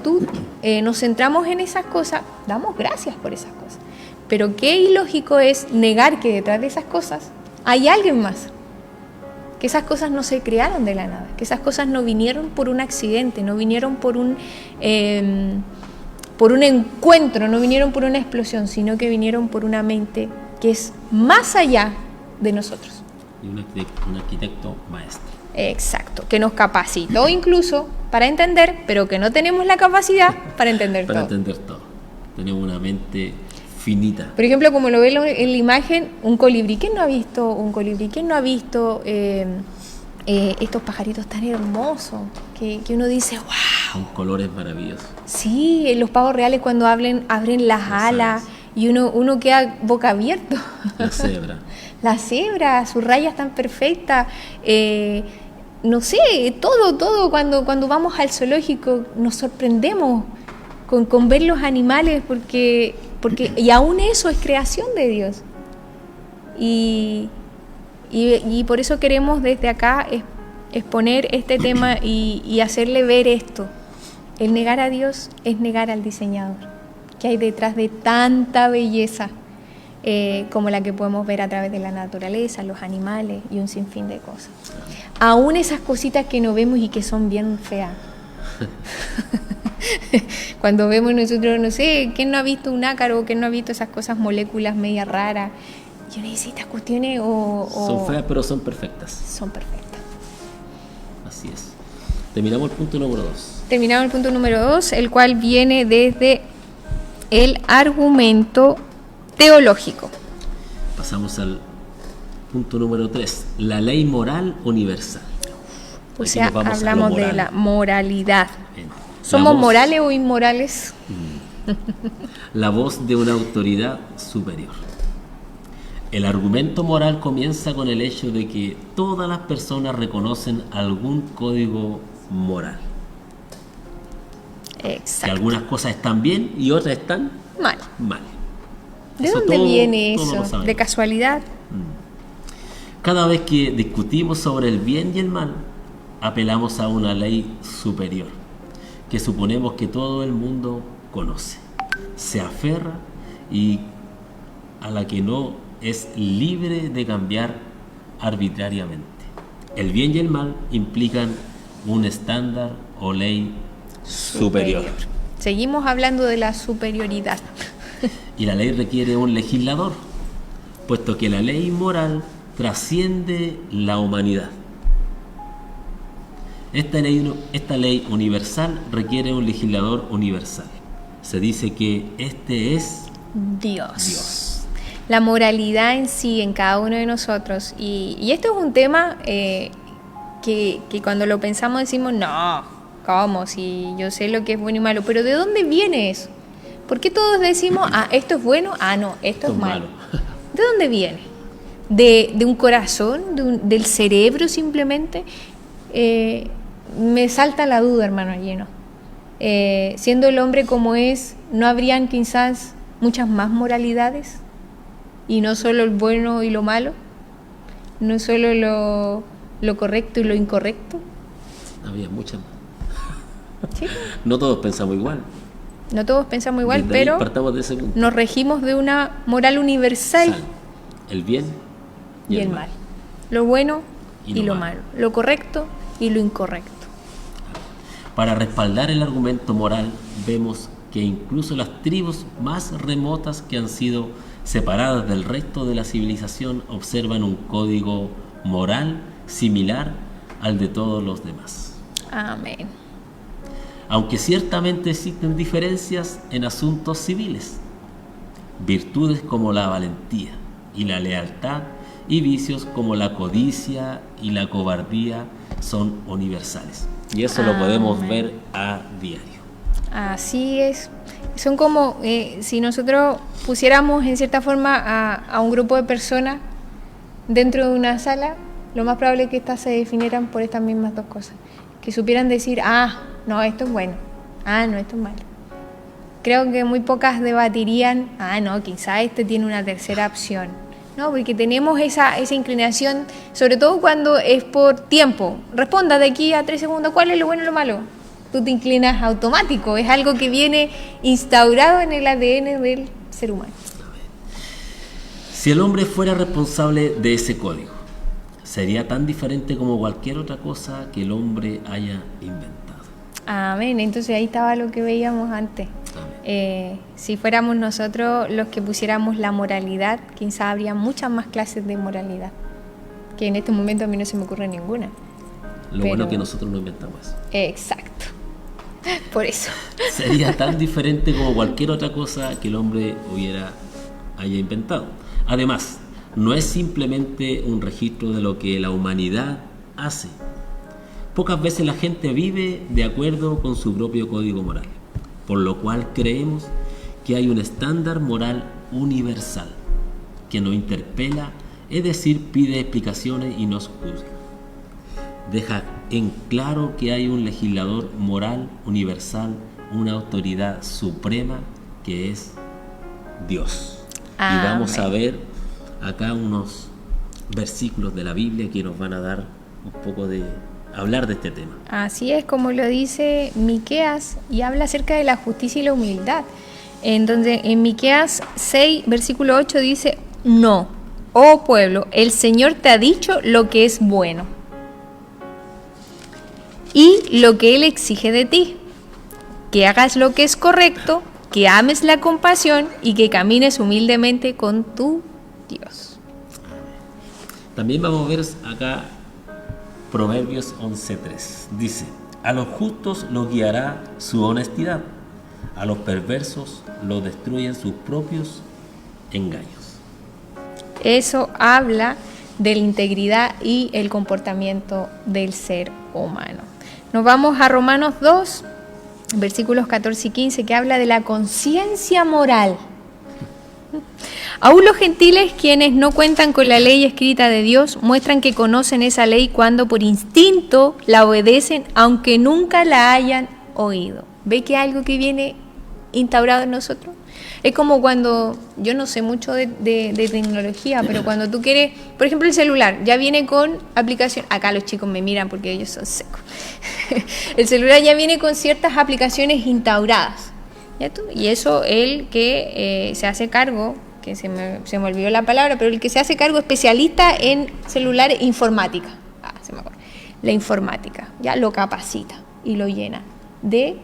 nos centramos en esas cosas, damos gracias por esas cosas. Pero qué ilógico es negar que detrás de esas cosas hay alguien más. Que esas cosas no se crearon de la nada, que esas cosas no vinieron por un accidente, no vinieron por un encuentro, no vinieron por una explosión, sino que vinieron por una mente que es más allá de nosotros. Y un arquitecto maestro. Exacto, que nos capacitó incluso para entender, pero que no tenemos la capacidad para entender Para todo. entender todo. Tenemos una mente finita. Por ejemplo, como lo ve en la imagen, un colibrí. ¿Quién no ha visto un colibrí? ¿Quién no ha visto estos pajaritos tan hermosos que uno dice, wow? Con colores maravillosos. Sí, los pavos reales cuando abren las alas y uno queda boca abierto. La cebra. La cebra, sus rayas tan perfectas. No sé, todo cuando vamos al zoológico nos sorprendemos con ver los animales porque y aún eso es creación de Dios. Y por eso queremos desde acá exponer este tema y hacerle ver esto. El negar a Dios es negar al diseñador, que hay detrás de tanta belleza como la que podemos ver a través de la naturaleza, los animales y un sinfín de cosas. Aún esas cositas que no vemos y que son bien feas. Cuando vemos nosotros, no sé, ¿quién no ha visto un ácaro? ¿Quién no ha visto esas cosas, moléculas media raras? Yo necesito estas cuestiones Son feas, pero son perfectas. Son perfectas. Así es. Terminamos el punto número 2. Terminamos el punto número 2, el cual viene desde el argumento teológico. Pasamos al punto número 3, la ley moral universal. O Aquí sea, nos vamos a lo hablamos de moral. la moralidad. Bien. ¿Somos La voz- morales o inmorales? La voz de una autoridad superior. El argumento moral comienza con el hecho de que todas las personas reconocen algún código moral. Que Exacto. algunas cosas están bien y otras están Mal. mal. ¿De Eso dónde todo- viene todo lo eso? sabemos. ¿De casualidad? Cada vez que discutimos sobre el bien y el mal, apelamos a una ley superior, que suponemos que todo el mundo conoce, se aferra y a la que no es libre de cambiar arbitrariamente. El bien y el mal implican un estándar o ley superior. Seguimos hablando de la superioridad. Y la ley requiere un legislador, puesto que la ley moral trasciende la humanidad. Esta ley universal requiere un legislador universal. Se dice que este es Dios. Dios. La moralidad en sí, en cada uno de nosotros. Y esto es un tema que cuando lo pensamos decimos, no, ¿cómo? Si yo sé lo que es bueno y malo. Pero ¿de dónde viene eso? ¿Por qué todos decimos, esto es bueno, no, esto es malo? ¿De dónde viene? ¿De un corazón? ¿Del cerebro simplemente? Me salta la duda, hermano lleno. Siendo el hombre como es, ¿no habrían quizás muchas más moralidades? Y no solo el bueno y lo malo, no solo lo correcto y lo incorrecto. Había muchas más. ¿Sí? No todos pensamos igual. No todos pensamos igual, Desde ahí pero partamos de ese punto. nos regimos de una moral universal. El bien Y el mal. Lo bueno Y y lo lo malo. malo. Lo correcto y lo incorrecto. Para respaldar el argumento moral, vemos que incluso las tribus más remotas que han sido separadas del resto de la civilización observan un código moral similar al de todos los demás. Amén. Aunque ciertamente existen diferencias en asuntos civiles, virtudes como la valentía y la lealtad y vicios como la codicia y la cobardía son universales. Y eso lo podemos Amén. ver a diario. Así es. Son como si nosotros pusiéramos en cierta forma a un grupo de personas dentro de una sala, lo más probable es que estas se definieran por estas mismas dos cosas. Que supieran decir, no, esto es bueno, no, esto es malo. Creo que muy pocas debatirían, no, quizá este tiene una tercera opción. No, porque tenemos esa inclinación, sobre todo cuando es por tiempo. Responda de aquí a 3 segundos, ¿cuál es lo bueno y lo malo? Tú te inclinas automático, es algo que viene instaurado en el ADN del ser humano. Si el hombre fuera responsable de ese código, sería tan diferente como cualquier otra cosa que el hombre haya inventado. Amén, entonces ahí estaba lo que veíamos antes. Si fuéramos nosotros los que pusiéramos la moralidad, quizá habría muchas más clases de moralidad, que en este momento a mí no se me ocurre ninguna. Lo bueno es que nosotros no inventamos eso. Exacto, por eso. Sería tan diferente como cualquier otra cosa que el hombre haya inventado. Además, no es simplemente un registro de lo que la humanidad hace. Pocas veces la gente vive de acuerdo con su propio código moral, por lo cual creemos que hay un estándar moral universal que nos interpela, es decir, pide explicaciones y nos juzga. Deja en claro que hay un legislador moral universal, una autoridad suprema que es Dios. Amén. Y vamos a ver acá unos versículos de la Biblia que nos van a dar un poco de hablar de este tema. Así es como lo dice Miqueas y habla acerca de la justicia y la humildad. Entonces, en Miqueas 6, versículo 8 dice, no, oh pueblo, el Señor te ha dicho lo que es bueno y lo que Él exige de ti, que hagas lo que es correcto, que ames la compasión y que camines humildemente con tu Dios. También vamos a ver acá Proverbios 11:3. Dice, a los justos los guiará su honestidad, a los perversos los destruyen sus propios engaños. Eso habla de la integridad y el comportamiento del ser humano. Nos vamos a Romanos 2, versículos 14 y 15, que habla de la conciencia moral. Aún los gentiles, quienes no cuentan con la ley escrita de Dios, muestran que conocen esa ley cuando por instinto la obedecen, aunque nunca la hayan oído. ¿Ve que es algo que viene instaurado en nosotros? Es como cuando, yo no sé mucho de tecnología, pero cuando tú quieres, por ejemplo el celular, ya viene con aplicación, acá los chicos me miran porque ellos son secos, el celular ya viene con ciertas aplicaciones instauradas, ¿ya tú? Y eso el que se hace cargo, que se me olvidó la palabra, pero el que se hace cargo especialista en celulares, informática, se me acuerda, la informática, ya lo capacita y lo llena de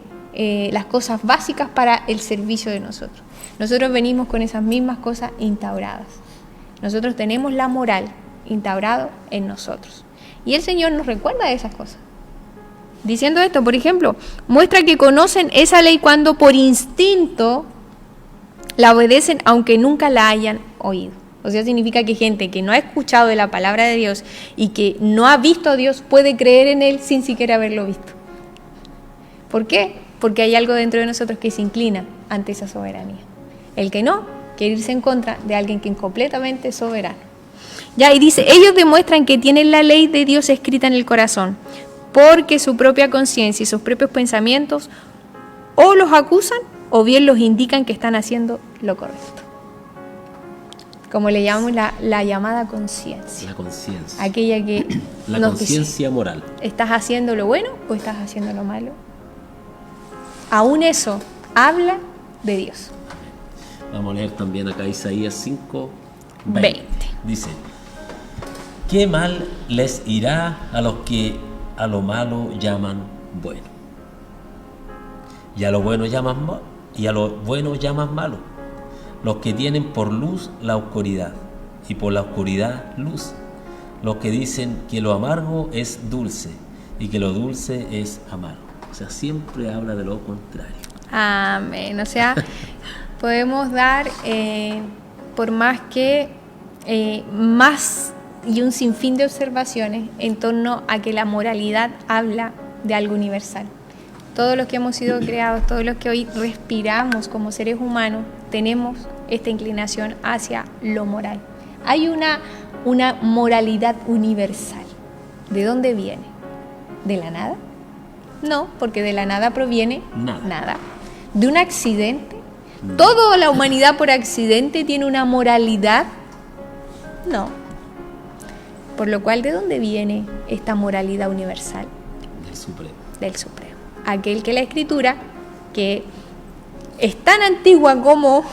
las cosas básicas para el servicio de nosotros. Nosotros venimos con esas mismas cosas instauradas. Nosotros tenemos la moral instaurado en nosotros. Y el Señor nos recuerda de esas cosas. Diciendo esto, por ejemplo, muestra que conocen esa ley cuando por instinto la obedecen aunque nunca la hayan oído. O sea, significa que gente que no ha escuchado de la palabra de Dios y que no ha visto a Dios puede creer en Él sin siquiera haberlo visto. ¿Por qué? Porque hay algo dentro de nosotros que se inclina ante esa soberanía. El que no, quiere irse en contra de alguien que es completamente soberano. Ya, y dice, ellos demuestran que tienen la ley de Dios escrita en el corazón, porque su propia conciencia y sus propios pensamientos o los acusan o bien los indican que están haciendo lo correcto. Como le llamamos la llamada conciencia. La conciencia. Aquella que La nos dice, conciencia moral. ¿estás haciendo lo bueno o estás haciendo lo malo? Aún eso habla de Dios. Vamos a leer también acá Isaías 5, 20. Dice, ¿qué mal les irá a los que a lo malo llaman bueno? Y a lo bueno llaman malo. Los que tienen por luz la oscuridad y por la oscuridad luz. Los que dicen que lo amargo es dulce y que lo dulce es amargo. O sea, siempre habla de lo contrario. Amén. O sea, podemos dar por más que más y un sinfín de observaciones en torno a que la moralidad habla de algo universal. Todos los que hemos sido creados, todos los que hoy respiramos como seres humanos, tenemos esta inclinación hacia lo moral. Hay una moralidad universal. ¿De dónde viene? ¿De la nada? No, porque de la nada proviene nada. ¿De un accidente? ¿Toda la humanidad por accidente tiene una moralidad? No. Por lo cual, ¿de dónde viene esta moralidad universal? Del Supremo. Del Supremo. Aquel que la Escritura, que es tan antigua como,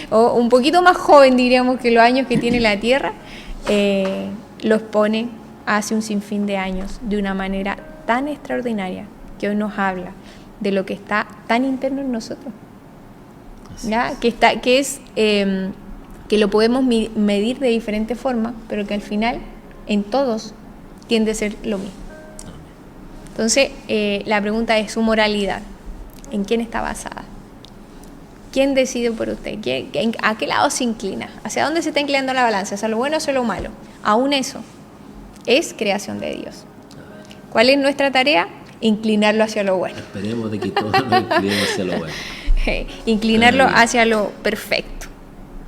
o un poquito más joven diríamos que los años que tiene la Tierra, lo expone hace un sinfín de años de una manera tan extraordinaria que hoy nos habla de lo que está tan interno en nosotros, ¿ya? Que lo podemos medir de diferentes formas, pero que al final en todos tiende a ser lo mismo. Entonces, la pregunta es, ¿su moralidad en quién está basada? ¿Quién decide por usted? ¿A qué lado se inclina? ¿Hacia dónde se está inclinando la balanza? ¿Hacia lo bueno o hacia lo malo? Aún eso es creación de Dios. ¿Cuál es nuestra tarea? Inclinarlo hacia lo bueno. Esperemos de que todos nos inclinemos hacia lo bueno. Inclinarlo hacia lo perfecto,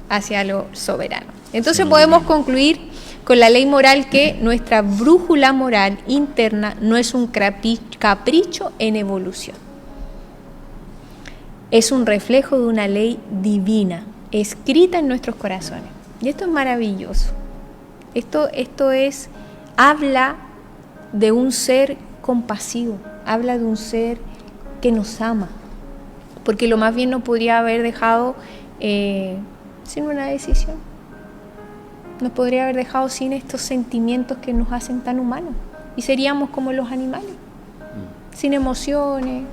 hacia lo soberano. Entonces podemos concluir con la ley moral que nuestra brújula moral interna no es un capricho en evolución. Es un reflejo de una ley divina, escrita en nuestros corazones. Y esto es maravilloso. Esto habla de un ser compasivo, habla de un ser que nos ama, porque lo más bien nos podría haber dejado sin una decisión, nos podría haber dejado sin estos sentimientos que nos hacen tan humanos, y seríamos como los animales, sin emociones,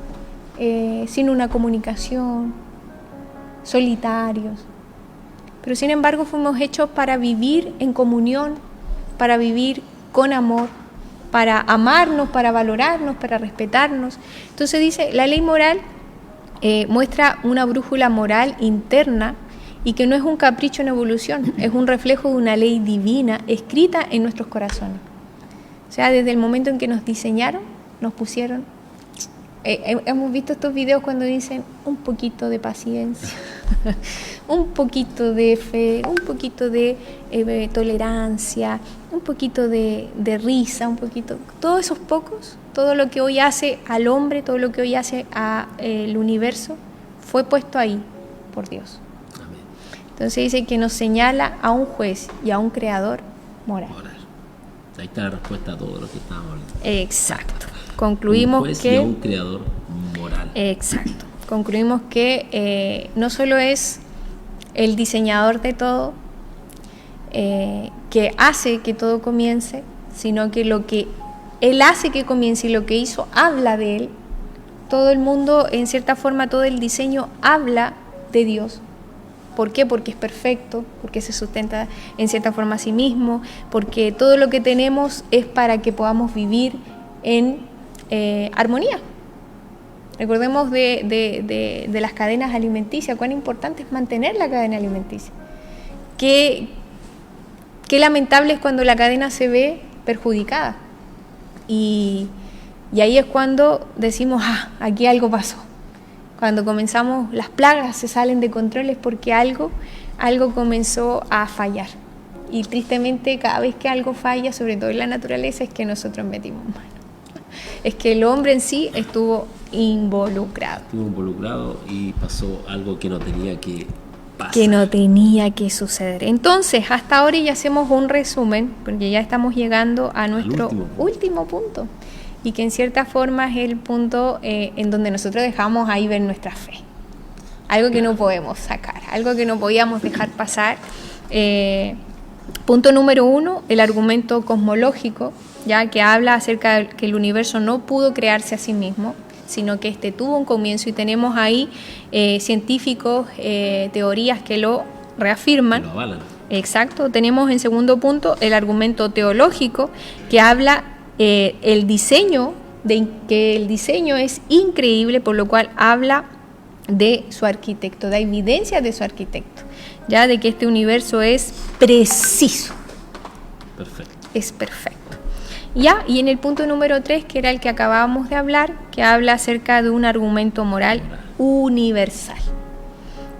sin una comunicación, solitarios. Pero sin embargo fuimos hechos para vivir en comunión, para vivir con amor, para amarnos, para valorarnos, para respetarnos. Entonces dice, la ley moral muestra una brújula moral interna y que no es un capricho en evolución, es un reflejo de una ley divina escrita en nuestros corazones. O sea, desde el momento en que nos diseñaron, nos pusieron... hemos visto estos videos cuando dicen un poquito de paciencia, un poquito de fe, un poquito de tolerancia, un poquito de risa, un poquito... Todos esos pocos todo lo que hoy hace al hombre, todo lo que hoy hace al universo, fue puesto ahí por Dios. Amén. Entonces dice que nos señala a un juez y a un creador moral. Orar. Ahí está la respuesta a todo lo que estábamos hablando. Exacto. Concluimos un juez que... y a un creador moral. Exacto. Concluimos que no solo es el diseñador de todo, que hace que todo comience, sino que lo que Él hace que comience y lo que hizo habla de Él. Todo el mundo, en cierta forma, todo el diseño habla de Dios. ¿Por qué? Porque es perfecto, porque se sustenta en cierta forma a sí mismo, porque todo lo que tenemos es para que podamos vivir en armonía. Recordemos de las cadenas alimenticias, cuán importante es mantener la cadena alimenticia. Qué lamentable es cuando la cadena se ve perjudicada. Y ahí es cuando decimos, aquí algo pasó. Cuando comenzamos, las plagas se salen de control es porque algo comenzó a fallar. Y tristemente cada vez que algo falla, sobre todo en la naturaleza, es que nosotros metimos mano. Es que el hombre en sí estuvo involucrado. Estuvo involucrado y pasó algo que no tenía que pasar. Que no tenía que suceder. Entonces, hasta ahora ya hacemos un resumen, porque ya estamos llegando a nuestro último punto. Y que en cierta forma es el punto en donde nosotros dejamos ahí ver nuestra fe. Algo que no podemos sacar, algo que no podíamos dejar pasar. Punto número 1, el argumento cosmológico, ya que habla acerca de que el universo no pudo crearse a sí mismo, sino que este tuvo un comienzo, y tenemos ahí científicos, teorías que lo reafirman. Que lo avalan. Exacto. Tenemos en segundo punto el argumento teológico, que habla el diseño, que el diseño es increíble, por lo cual habla de su arquitecto, da evidencia de su arquitecto, ya de que este universo es preciso. Perfecto. Es perfecto. Ya, y en el punto número 3, que era el que acabábamos de hablar, que habla acerca de un argumento moral universal.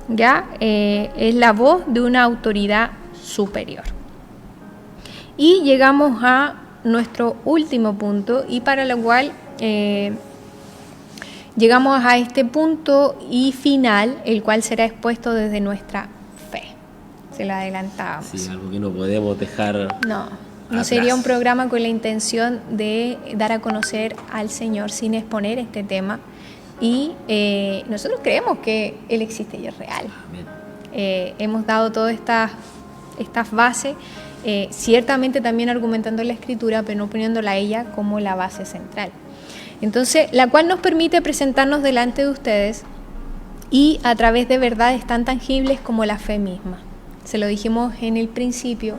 Ya, es la voz de una autoridad superior. Y llegamos a nuestro último punto, y para lo cual llegamos a este punto y final, el cual será expuesto desde nuestra fe. Se lo adelantábamos. Sí, algo que no podemos dejar. No sería un programa con la intención de dar a conocer al Señor sin exponer este tema. Y nosotros creemos que Él existe y es real. Amén. Hemos dado todas estas bases, ciertamente también argumentando la Escritura, pero no poniéndola a ella como la base central. Entonces, la cual nos permite presentarnos delante de ustedes y a través de verdades tan tangibles como la fe misma. Se lo dijimos en el principio.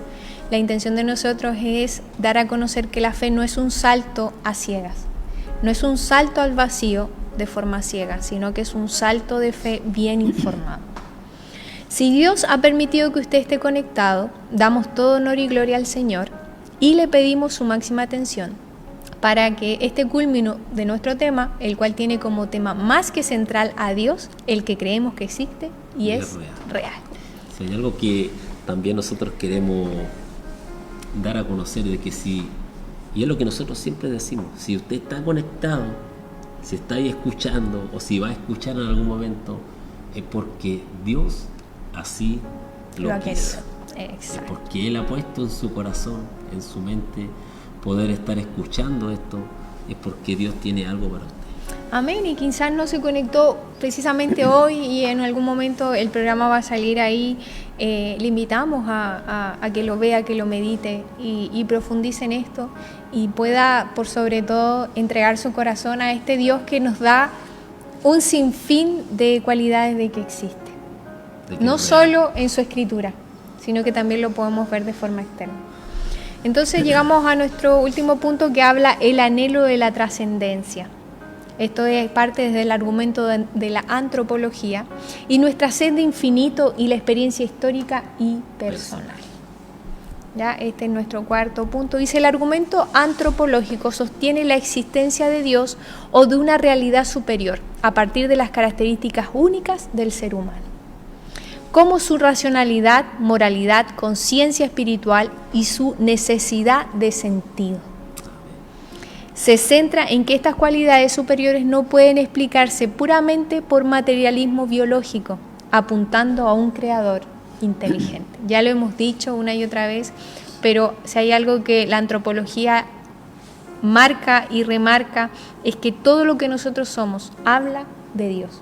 La intención de nosotros es dar a conocer que la fe no es un salto a ciegas, no es un salto al vacío de forma ciega, sino que es un salto de fe bien informado. Si Dios ha permitido que usted esté conectado, damos todo honor y gloria al Señor y le pedimos su máxima atención para que este culmino de nuestro tema, el cual tiene como tema más que central a Dios, el que creemos que existe y es real. Si hay algo que también nosotros queremos dar a conocer, de que si, y es lo que nosotros siempre decimos, si usted está conectado, si está ahí escuchando o si va a escuchar en algún momento, es porque Dios así lo ha quiso. querido. Es porque Él ha puesto en su corazón, en su mente, poder estar escuchando esto, es porque Dios tiene algo para usted. Amén, y quizás no se conectó precisamente hoy y en algún momento el programa va a salir ahí. Le invitamos a que lo vea, que lo medite y profundice en esto y pueda, por sobre todo, entregar su corazón a este Dios que nos da un sinfín de cualidades de que existe. No solo en su escritura, sino que también lo podemos ver de forma externa. Entonces llegamos a nuestro último punto, que habla el anhelo de la trascendencia. Esto es parte desde el argumento de la antropología y nuestra sed de infinito y la experiencia histórica y personal. ¿Ya? Este es nuestro cuarto punto. Dice: el argumento antropológico sostiene la existencia de Dios o de una realidad superior a partir de las características únicas del ser humano, como su racionalidad, moralidad, conciencia espiritual y su necesidad de sentido. se centra en que estas cualidades superiores no pueden explicarse puramente por materialismo biológico, apuntando a un creador inteligente. Ya lo hemos dicho una y otra vez, pero si hay algo que la antropología marca y remarca es que todo lo que nosotros somos habla de Dios.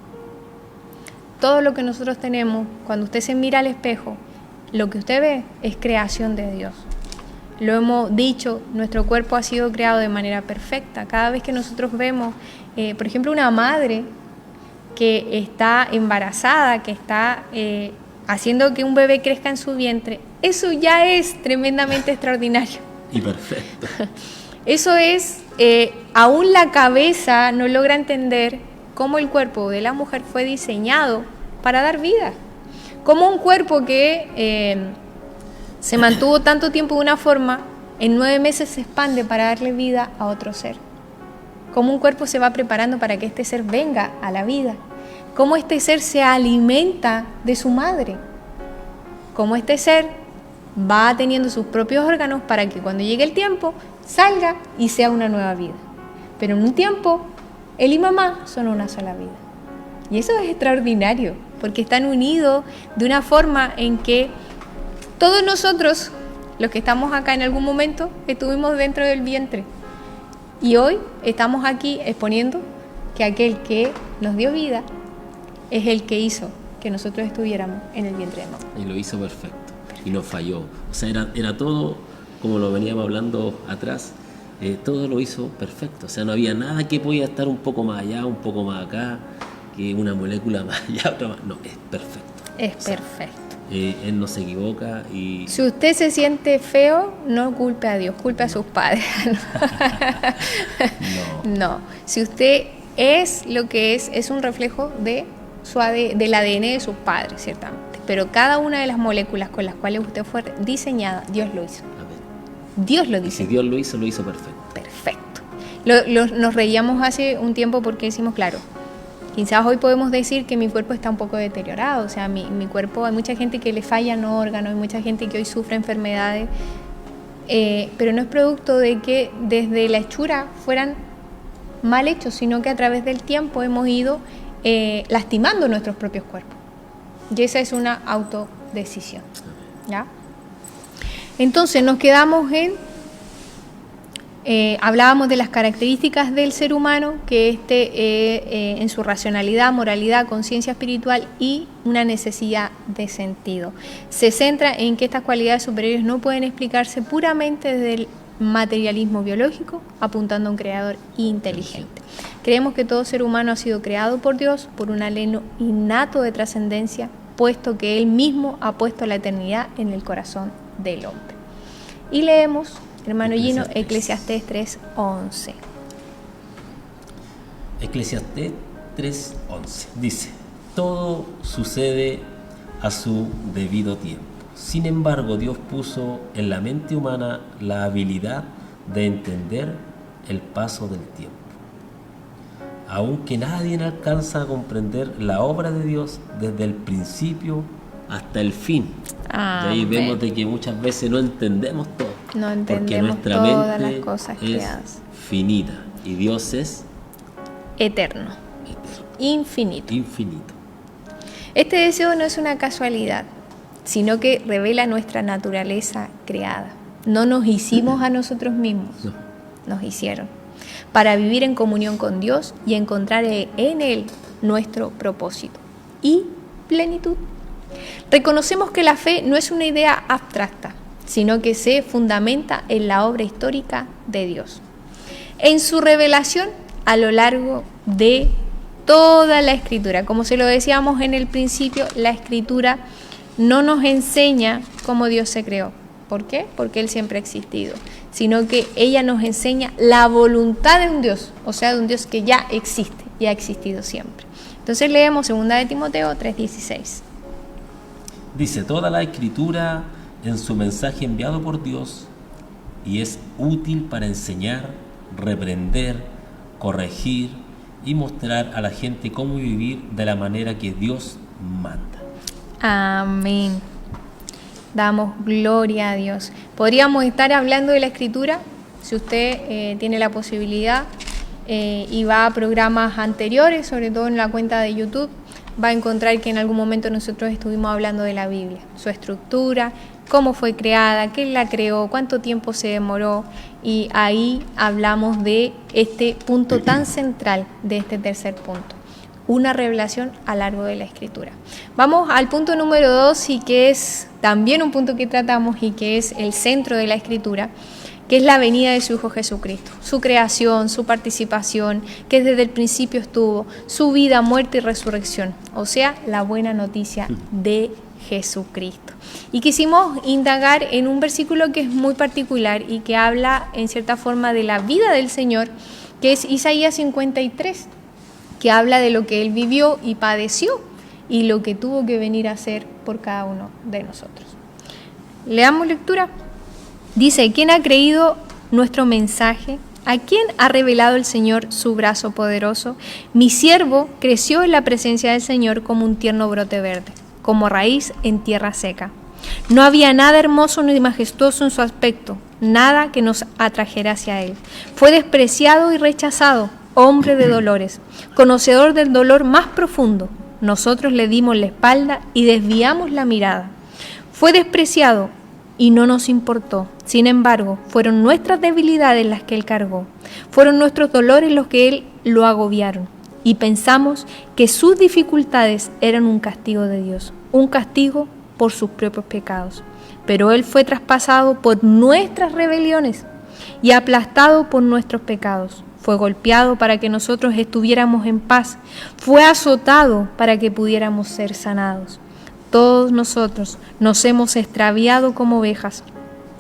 Todo lo que nosotros tenemos, cuando usted se mira al espejo, lo que usted ve es creación de Dios. Lo hemos dicho, nuestro cuerpo ha sido creado de manera perfecta. Cada vez que nosotros vemos, por ejemplo, una madre que está embarazada, que está haciendo que un bebé crezca en su vientre, eso ya es tremendamente extraordinario. Y perfecto. Eso es, aún la cabeza no logra entender cómo el cuerpo de la mujer fue diseñado para dar vida. Como un cuerpo que se mantuvo tanto tiempo de una forma, en 9 meses se expande para darle vida a otro ser. Cómo un cuerpo se va preparando para que este ser venga a la vida. Cómo este ser se alimenta de su madre. Cómo este ser va teniendo sus propios órganos para que cuando llegue el tiempo salga y sea una nueva vida. Pero en un tiempo, él y mamá son una sola vida. Y eso es extraordinario, porque están unidos de una forma en que todos nosotros, los que estamos acá en algún momento, estuvimos dentro del vientre. Y hoy estamos aquí exponiendo que aquel que nos dio vida es el que hizo que nosotros estuviéramos en el vientre de mamá. Y lo hizo perfecto. Y no falló. O sea, era todo, como lo veníamos hablando atrás, todo lo hizo perfecto. O sea, no había nada que podía estar un poco más allá, un poco más acá, que una molécula más allá, otra más. No, es perfecto. Es perfecto. Él no se equivoca y... Si usted se siente feo, no culpe a Dios, culpe a sus padres. No. Si usted es lo que es un reflejo del ADN de sus padres, ciertamente. Pero cada una de las moléculas con las cuales usted fue diseñada, Dios lo hizo. Amén. Dios lo Y diseñó. si Dios lo hizo perfecto. Perfecto. Nos reíamos hace un tiempo porque decimos, claro, quizás hoy podemos decir que mi cuerpo está un poco deteriorado, o sea, mi cuerpo, hay mucha gente que le fallan órganos, hay mucha gente que hoy sufre enfermedades, pero no es producto de que desde la hechura fueran mal hechos, sino que a través del tiempo hemos ido lastimando nuestros propios cuerpos. Y esa es una autodecisión, ¿ya? Entonces nos quedamos hablábamos de las características del ser humano, que en su racionalidad, moralidad, conciencia espiritual y una necesidad de sentido. Se centra en que estas cualidades superiores no pueden explicarse puramente desde el materialismo biológico, apuntando a un creador inteligente. Creemos que todo ser humano ha sido creado por Dios por un anhelo innato de trascendencia, puesto que Él mismo ha puesto la eternidad en el corazón del hombre. Y leemos, hermano Gino, Eclesiastés 3:11. Eclesiastés 3:11 dice: todo sucede a su debido tiempo. Sin embargo, Dios puso en la mente humana la habilidad de entender el paso del tiempo. Aunque nadie alcanza a comprender la obra de Dios desde el principio hasta el fin. Amén. Y ahí vemos de que muchas veces no entendemos todo. No entendemos porque nuestra todas mente las cosas es creadas. finita y Dios es Eterno, infinito. infinito. Este deseo no es una casualidad, sino que revela nuestra naturaleza creada. No nos hicimos a nosotros mismos, No. nos hicieron, para vivir en comunión con Dios y encontrar en Él nuestro propósito y plenitud. Reconocemos que la fe no es una idea abstracta, sino que se fundamenta en la obra histórica de Dios, en su revelación a lo largo de toda la Escritura. Como se lo decíamos en el principio, la Escritura no nos enseña cómo Dios se creó. ¿Por qué? Porque Él siempre ha existido, sino que ella nos enseña la voluntad de un Dios, o sea, de un Dios que ya existe y ha existido siempre. Entonces leemos 2 de Timoteo 3:16. Dice: toda la Escritura en su mensaje enviado por Dios y es útil para enseñar, reprender, corregir y mostrar a la gente cómo vivir de la manera que Dios manda. Amén. Damos gloria a Dios. Podríamos estar hablando de la Escritura Si usted tiene la posibilidad y va a programas anteriores, sobre todo en la cuenta de YouTube, va a encontrar que en algún momento nosotros estuvimos hablando de la Biblia, su estructura, cómo fue creada, quién la creó, cuánto tiempo se demoró, y ahí hablamos de este punto tan central de este tercer punto, una revelación a lo largo de la Escritura. Vamos al punto número 2, y que es también un punto que tratamos y que es el centro de la Escritura, que es la venida de su Hijo Jesucristo, su creación, su participación, que desde el principio estuvo, su vida, muerte y resurrección, o sea, la buena noticia de Jesucristo. Y quisimos indagar en un versículo que es muy particular y que habla en cierta forma de la vida del Señor, que es Isaías 53, que habla de lo que Él vivió y padeció y lo que tuvo que venir a hacer por cada uno de nosotros. Leamos lectura. Dice: ¿quién ha creído nuestro mensaje? ¿A quién ha revelado el Señor su brazo poderoso? Mi siervo creció en la presencia del Señor como un tierno brote verde, como raíz en tierra seca. No había nada hermoso ni majestuoso en su aspecto, nada que nos atrajera hacia él. Fue despreciado y rechazado, hombre de dolores, conocedor del dolor más profundo. Nosotros le dimos la espalda y desviamos la mirada. Fue despreciado y no nos importó. Sin embargo, fueron nuestras debilidades las que Él cargó. Fueron nuestros dolores los que Él lo agobiaron. Y pensamos que sus dificultades eran un castigo de Dios, un castigo por sus propios pecados. Pero Él fue traspasado por nuestras rebeliones y aplastado por nuestros pecados. Fue golpeado para que nosotros estuviéramos en paz. Fue azotado para que pudiéramos ser sanados. Todos nosotros nos hemos extraviado como ovejas.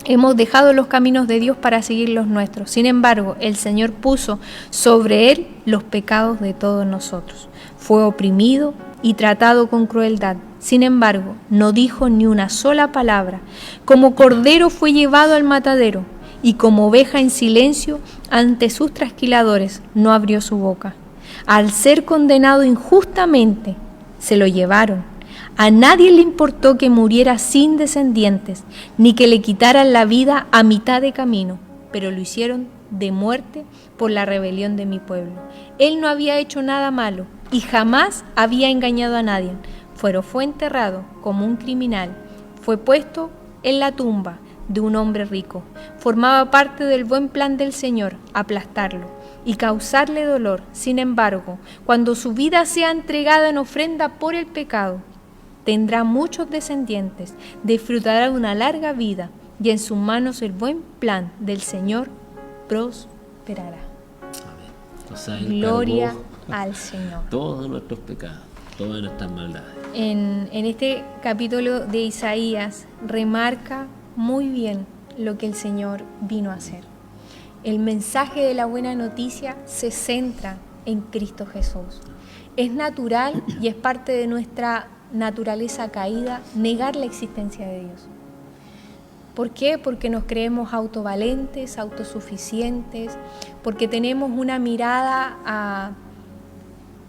Hemos dejado los caminos de Dios para seguir los nuestros. Sin embargo, el Señor puso sobre Él los pecados de todos nosotros. Fue oprimido y tratado con crueldad. Sin embargo, no dijo ni una sola palabra. Como cordero fue llevado al matadero, y como oveja en silencio ante sus trasquiladores no abrió su boca. Al ser condenado injustamente, se lo llevaron. A nadie le importó que muriera sin descendientes, ni que le quitaran la vida a mitad de camino, pero lo hicieron de muerte por la rebelión de mi pueblo. Él no había hecho nada malo y jamás había engañado a nadie. Pero fue enterrado como un criminal, fue puesto en la tumba de un hombre rico. Formaba parte del buen plan del Señor, aplastarlo y causarle dolor. Sin embargo, cuando su vida sea entregada en ofrenda por el pecado, tendrá muchos descendientes, disfrutará de una larga vida, y en sus manos el buen plan del Señor prosperará. Amén. O sea, Gloria al Señor. Todos nuestros pecados, todas nuestras maldades. En este capítulo de Isaías remarca muy bien lo que el Señor vino a hacer. El mensaje de la buena noticia se centra en Cristo Jesús. Es natural y es parte de nuestra naturaleza caída negar la existencia de Dios. ¿Por qué? Porque nos creemos autovalentes, autosuficientes, porque tenemos una mirada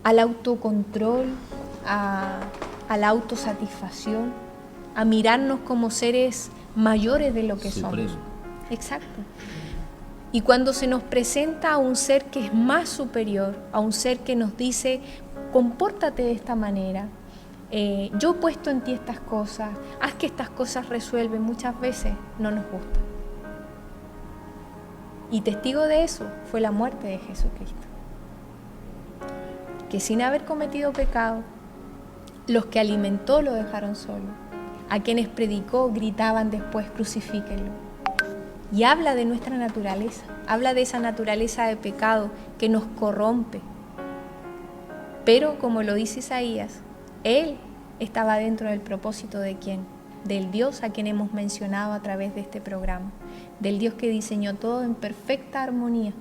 al autocontrol, a la autosatisfacción, a mirarnos como seres mayores de lo que Supremo. somos. Exacto. Y cuando se nos presenta a un ser que es más superior, a un ser que nos dice, compórtate de esta manera, yo he puesto en ti estas cosas, haz que estas cosas resuelven, muchas veces no nos gusta. Y testigo de eso fue la muerte de Jesucristo, que sin haber cometido pecado, los que alimentó lo dejaron solo, a quienes predicó gritaban después, crucifíquenlo. Y habla de nuestra naturaleza, habla de esa naturaleza de pecado que nos corrompe. Pero como lo dice Isaías, Él estaba dentro del propósito de ¿quién? Del Dios a quien hemos mencionado a través de este programa, del Dios que diseñó todo en perfecta armonía,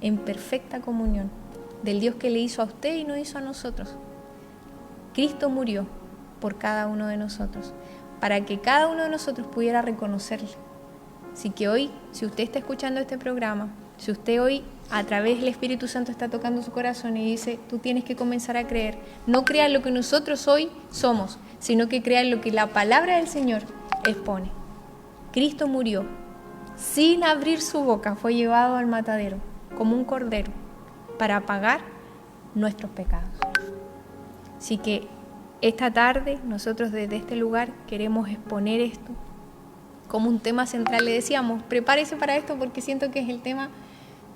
en perfecta comunión, del Dios que le hizo a usted y no hizo a nosotros. Cristo murió por cada uno de nosotros, para que cada uno de nosotros pudiera reconocerle. Así que hoy, si usted está escuchando este programa, si usted hoy a través del Espíritu Santo está tocando su corazón y dice, tú tienes que comenzar a creer, no crea en lo que nosotros hoy somos, sino que crea en lo que la palabra del Señor expone. Cristo murió sin abrir su boca, fue llevado al matadero como un cordero para pagar nuestros pecados. Así que esta tarde nosotros desde este lugar queremos exponer esto como un tema central. Le decíamos, prepárese para esto porque siento que es el tema,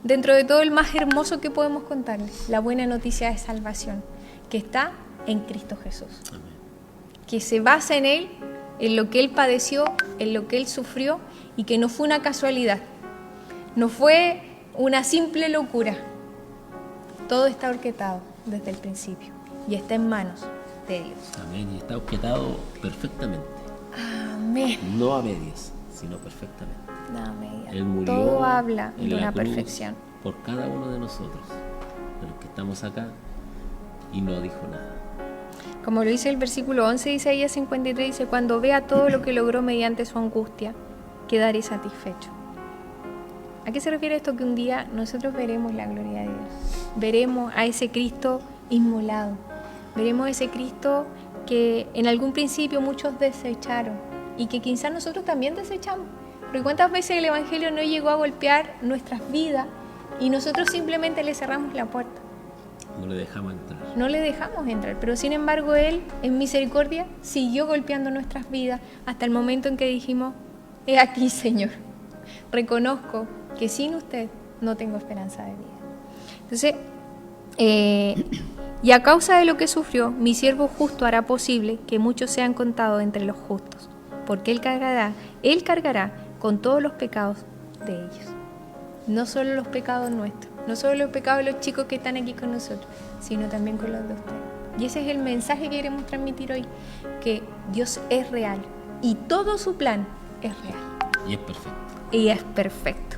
dentro de todo, el más hermoso que podemos contarles. La buena noticia de salvación, que está en Cristo Jesús. Amén. Que se basa en Él, en lo que Él padeció, en lo que Él sufrió, y que no fue una casualidad, no fue una simple locura. Todo está orquestado desde el principio y está en manos de Dios. Amén. Y está objetado perfectamente. Amén. No a medias, sino perfectamente. Amén. Él murió Todo habla en de la una cruz perfección. por cada uno de nosotros, de los que estamos acá, y no dijo nada. Como lo dice el versículo 11 de Isaías 53, dice, cuando vea todo lo que logró mediante su angustia, quedaré satisfecho. ¿A qué se refiere esto? Que un día nosotros veremos la gloria de Dios. Veremos a ese Cristo inmolado. Veremos a ese Cristo que en algún principio muchos desecharon y que quizás nosotros también desechamos. Porque cuántas veces el Evangelio no llegó a golpear nuestras vidas y nosotros simplemente le cerramos la puerta. No le dejamos entrar. No le dejamos entrar, pero sin embargo Él, en misericordia, siguió golpeando nuestras vidas hasta el momento en que dijimos, he aquí, Señor, reconozco que sin usted no tengo esperanza de vida. Entonces, y a causa de lo que sufrió, mi siervo justo hará posible que muchos sean contados entre los justos, porque Él cargará con todos los pecados de ellos. No solo los pecados nuestros, no solo los pecados de los chicos que están aquí con nosotros, sino también con los de ustedes. Y ese es el mensaje que queremos transmitir hoy, que Dios es real y todo su plan es real. Y es perfecto. Y es perfecto.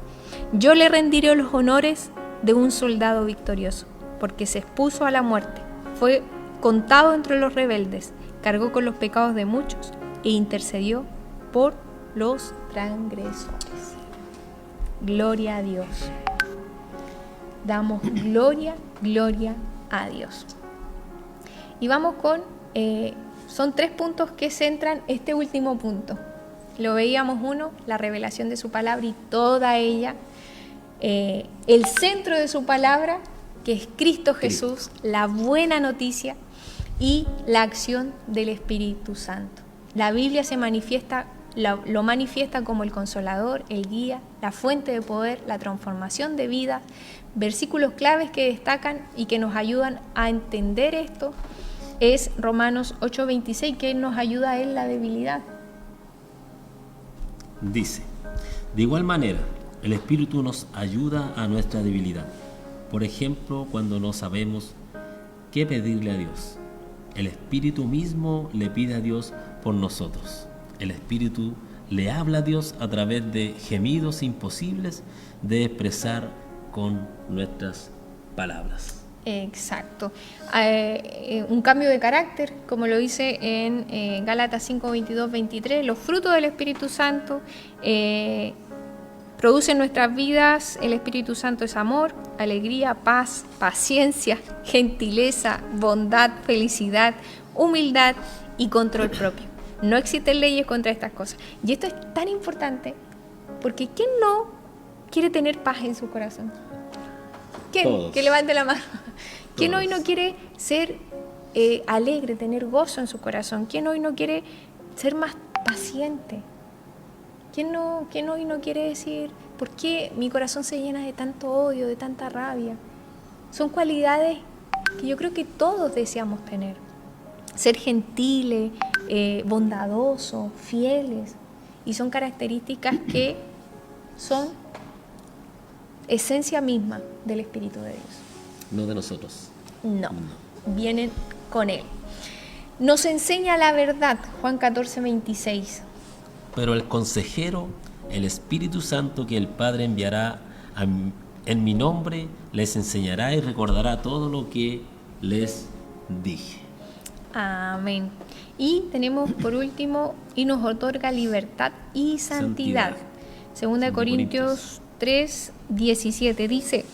Yo le rendiré los honores de un soldado victorioso, porque se expuso a la muerte, fue contado entre los rebeldes, cargó con los pecados de muchos e intercedió por los transgresores. Gloria a Dios. Damos gloria a Dios. Y vamos con, son 3 puntos que centran este último punto. Lo veíamos uno, la revelación de su palabra y toda ella, el centro de su palabra, que es Cristo Jesús, la buena noticia y la acción del Espíritu Santo. La Biblia se manifiesta, lo manifiesta como el consolador, el guía, la fuente de poder, la transformación de vida. Versículos claves que destacan y que nos ayudan a entender esto es Romanos 8:26, que nos ayuda en la debilidad. Dice, de igual manera, el Espíritu nos ayuda a nuestra debilidad. Por ejemplo, cuando no sabemos qué pedirle a Dios. El Espíritu mismo le pide a Dios por nosotros. El Espíritu le habla a Dios a través de gemidos imposibles de expresar con nuestras palabras. Exacto. Un cambio de carácter, como lo dice en Gálatas 5:22-23, los frutos del Espíritu Santo producen en nuestras vidas. El Espíritu Santo es amor, alegría, paz, paciencia, gentileza, bondad, felicidad, humildad y control propio. No existen leyes contra estas cosas. Y esto es tan importante porque ¿quién no quiere tener paz en su corazón? ¿Quién? Todos. Que levante la mano. ¿Quién Todos. hoy no quiere ser alegre, tener gozo en su corazón? ¿Quién hoy no quiere ser más paciente? ¿Quién hoy no quiere decir, ¿por qué mi corazón se llena de tanto odio, de tanta rabia? Son cualidades que yo creo que todos deseamos tener. Ser gentiles, bondadosos, fieles. Y son características que son esencia misma del Espíritu de Dios. No de nosotros. No, vienen con Él. Nos enseña la verdad, Juan 14:26. Pero el consejero, el Espíritu Santo que el Padre enviará en mi nombre, les enseñará y recordará todo lo que les dije. Amén. Y tenemos por último, y nos otorga libertad y santidad. Segunda de Corintios 3:17 dice,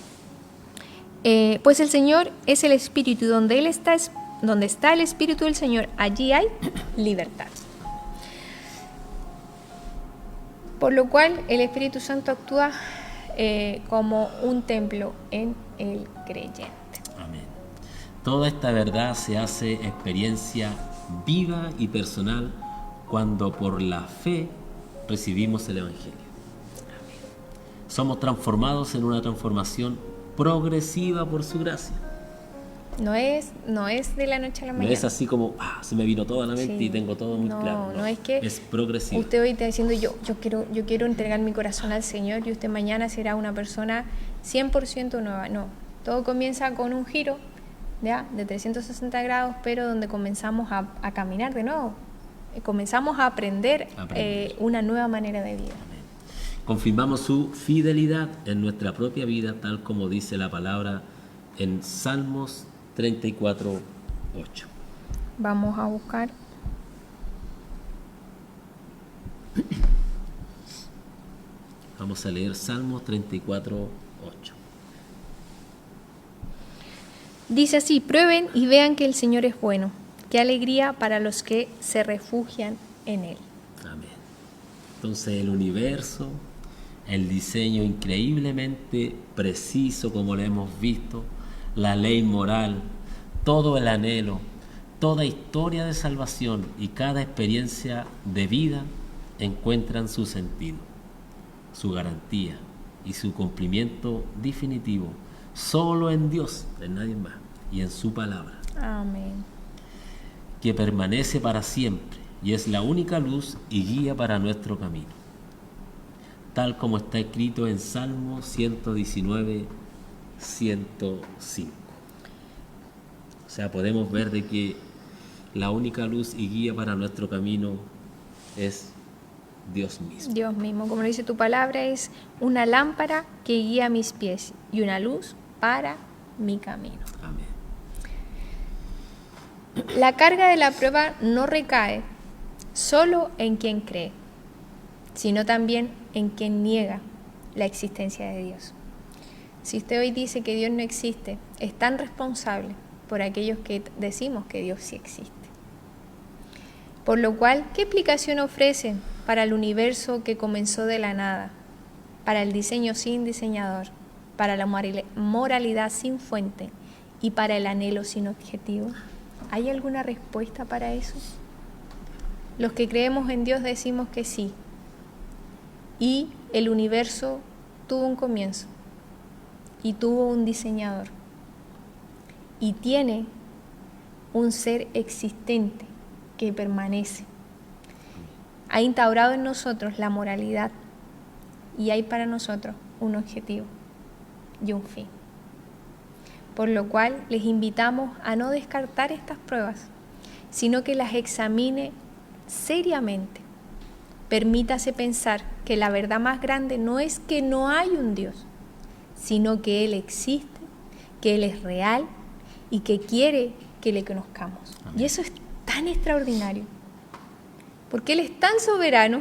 pues el Señor es el Espíritu, y donde está el Espíritu del Señor, allí hay libertad. Por lo cual el Espíritu Santo actúa como un templo en el creyente. Amén. Toda esta verdad se hace experiencia viva y personal cuando por la fe recibimos el Evangelio. Amén. Somos transformados en una transformación progresiva por su gracia. No es de la noche a la mañana. No es así como, se me vino todo a la mente y tengo todo muy claro. No es que es progresivo. Usted hoy está diciendo, yo quiero entregar mi corazón al Señor, y usted mañana será una persona 100% nueva. No, todo comienza con un giro, ¿ya?, de 360 grados, pero donde comenzamos a caminar de nuevo. Comenzamos a aprender una nueva manera de vida. Amén. Confirmamos su fidelidad en nuestra propia vida, tal como dice la palabra en Salmos 34:8. Vamos a buscar. Vamos a leer Salmos 34:8. Dice así: prueben y vean que el Señor es bueno. Qué alegría para los que se refugian en Él. Amén. Entonces el universo, el diseño increíblemente preciso como lo hemos visto, la ley moral, todo el anhelo, toda historia de salvación y cada experiencia de vida encuentran su sentido, su garantía y su cumplimiento definitivo solo en Dios, en nadie más, y en su palabra. Amén. Que permanece para siempre y es la única luz y guía para nuestro camino, tal como está escrito en Salmo 119:105. O sea, podemos ver de que la única luz y guía para nuestro camino es Dios mismo. Dios mismo, como lo dice tu palabra, es una lámpara que guía mis pies y una luz para mi camino. Amén. La carga de la prueba no recae solo en quien cree, sino también en quien niega la existencia de Dios. Si usted hoy dice que Dios no existe, es tan responsable por aquellos que decimos que Dios sí existe. Por lo cual, ¿qué explicación ofrece para el universo que comenzó de la nada, para el diseño sin diseñador, para la moralidad sin fuente y para el anhelo sin objetivo? ¿Hay alguna respuesta para eso? Los que creemos en Dios decimos que sí. Y el universo tuvo un comienzo y tuvo un diseñador y tiene un ser existente que permanece. Ha instaurado en nosotros la moralidad y hay para nosotros un objetivo y un fin. Por lo cual les invitamos a no descartar estas pruebas, sino que las examine seriamente. Permítase pensar que la verdad más grande no es que no hay un Dios, sino que Él existe, que Él es real y que quiere que le conozcamos. Amén. Y eso es tan extraordinario, porque Él es tan soberano,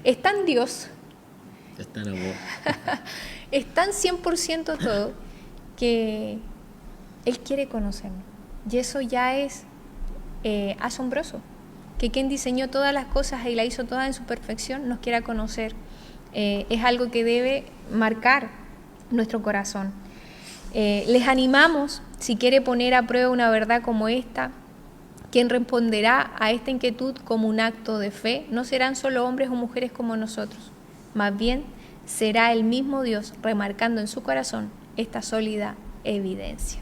es tan Dios, es tan amor, es tan 100% todo, que Él quiere conocernos. Y eso ya es asombroso, que quien diseñó todas las cosas y la hizo toda en su perfección nos quiera conocer. Es algo que debe marcar nuestro corazón. Les animamos, si quiere poner a prueba una verdad como esta, quien responderá a esta inquietud como un acto de fe no serán solo hombres o mujeres como nosotros, más bien será el mismo Dios remarcando en su corazón esta sólida evidencia.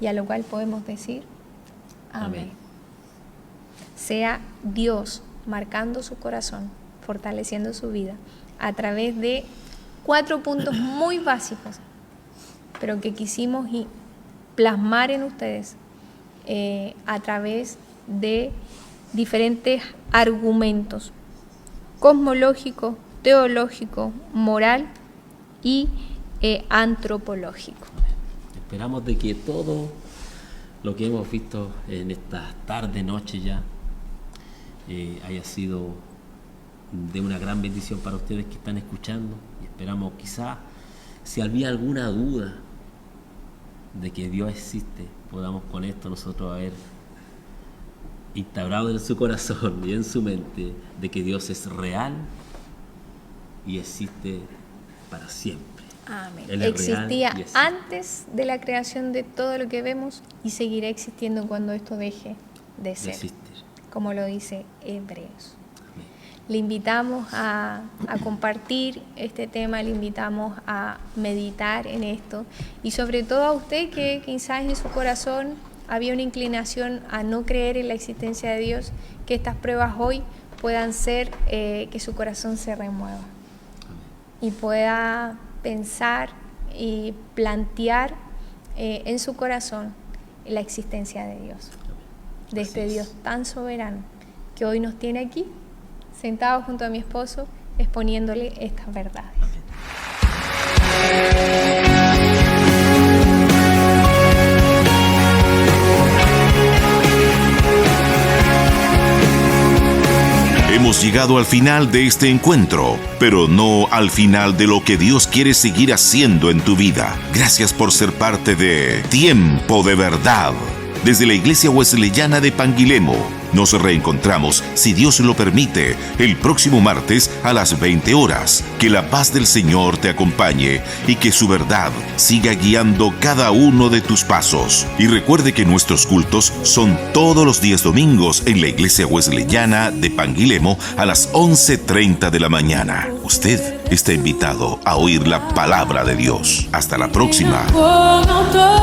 Y a lo cual podemos decir amén. Sea Dios marcando su corazón, fortaleciendo su vida a través de 4 puntos muy básicos, pero que quisimos plasmar en ustedes a través de diferentes argumentos cosmológico, teológico, moral y antropológico. Esperamos de que todo lo que hemos visto en esta tarde, noche ya, haya sido de una gran bendición para ustedes que están escuchando, y esperamos quizás si había alguna duda de que Dios existe, podamos con esto nosotros haber instaurado en su corazón y en su mente de que Dios es real y existe para siempre. Amén. Él es Existía real y existe. antes de la creación de todo lo que vemos y seguirá existiendo cuando esto deje de ser, Existir. como lo dice Hebreos. Le invitamos a compartir este tema, le invitamos a meditar en esto y sobre todo a usted que quizás en su corazón había una inclinación a no creer en la existencia de Dios, que estas pruebas hoy puedan ser que su corazón se remueva y pueda pensar y plantear en su corazón la existencia de Dios, de Así este es. Dios tan soberano que hoy nos tiene aquí, sentados junto a mi esposo, exponiéndole estas verdades. Hemos llegado al final de este encuentro, pero no al final de lo que Dios quiere seguir haciendo en tu vida. Gracias por ser parte de Tiempo de Verdad. Desde la Iglesia Wesleyana de Panguilemo, nos reencontramos, si Dios lo permite, el próximo martes a las 20 horas. Que la paz del Señor te acompañe y que su verdad siga guiando cada uno de tus pasos. Y recuerde que nuestros cultos son todos los días domingos en la Iglesia Wesleyana de Panguilemo a las 11:30 de la mañana. Usted está invitado a oír la palabra de Dios. Hasta la próxima. Con autoridad,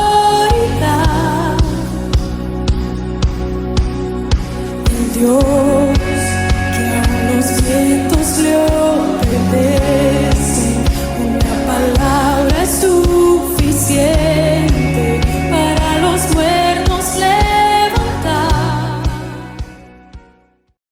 el Dios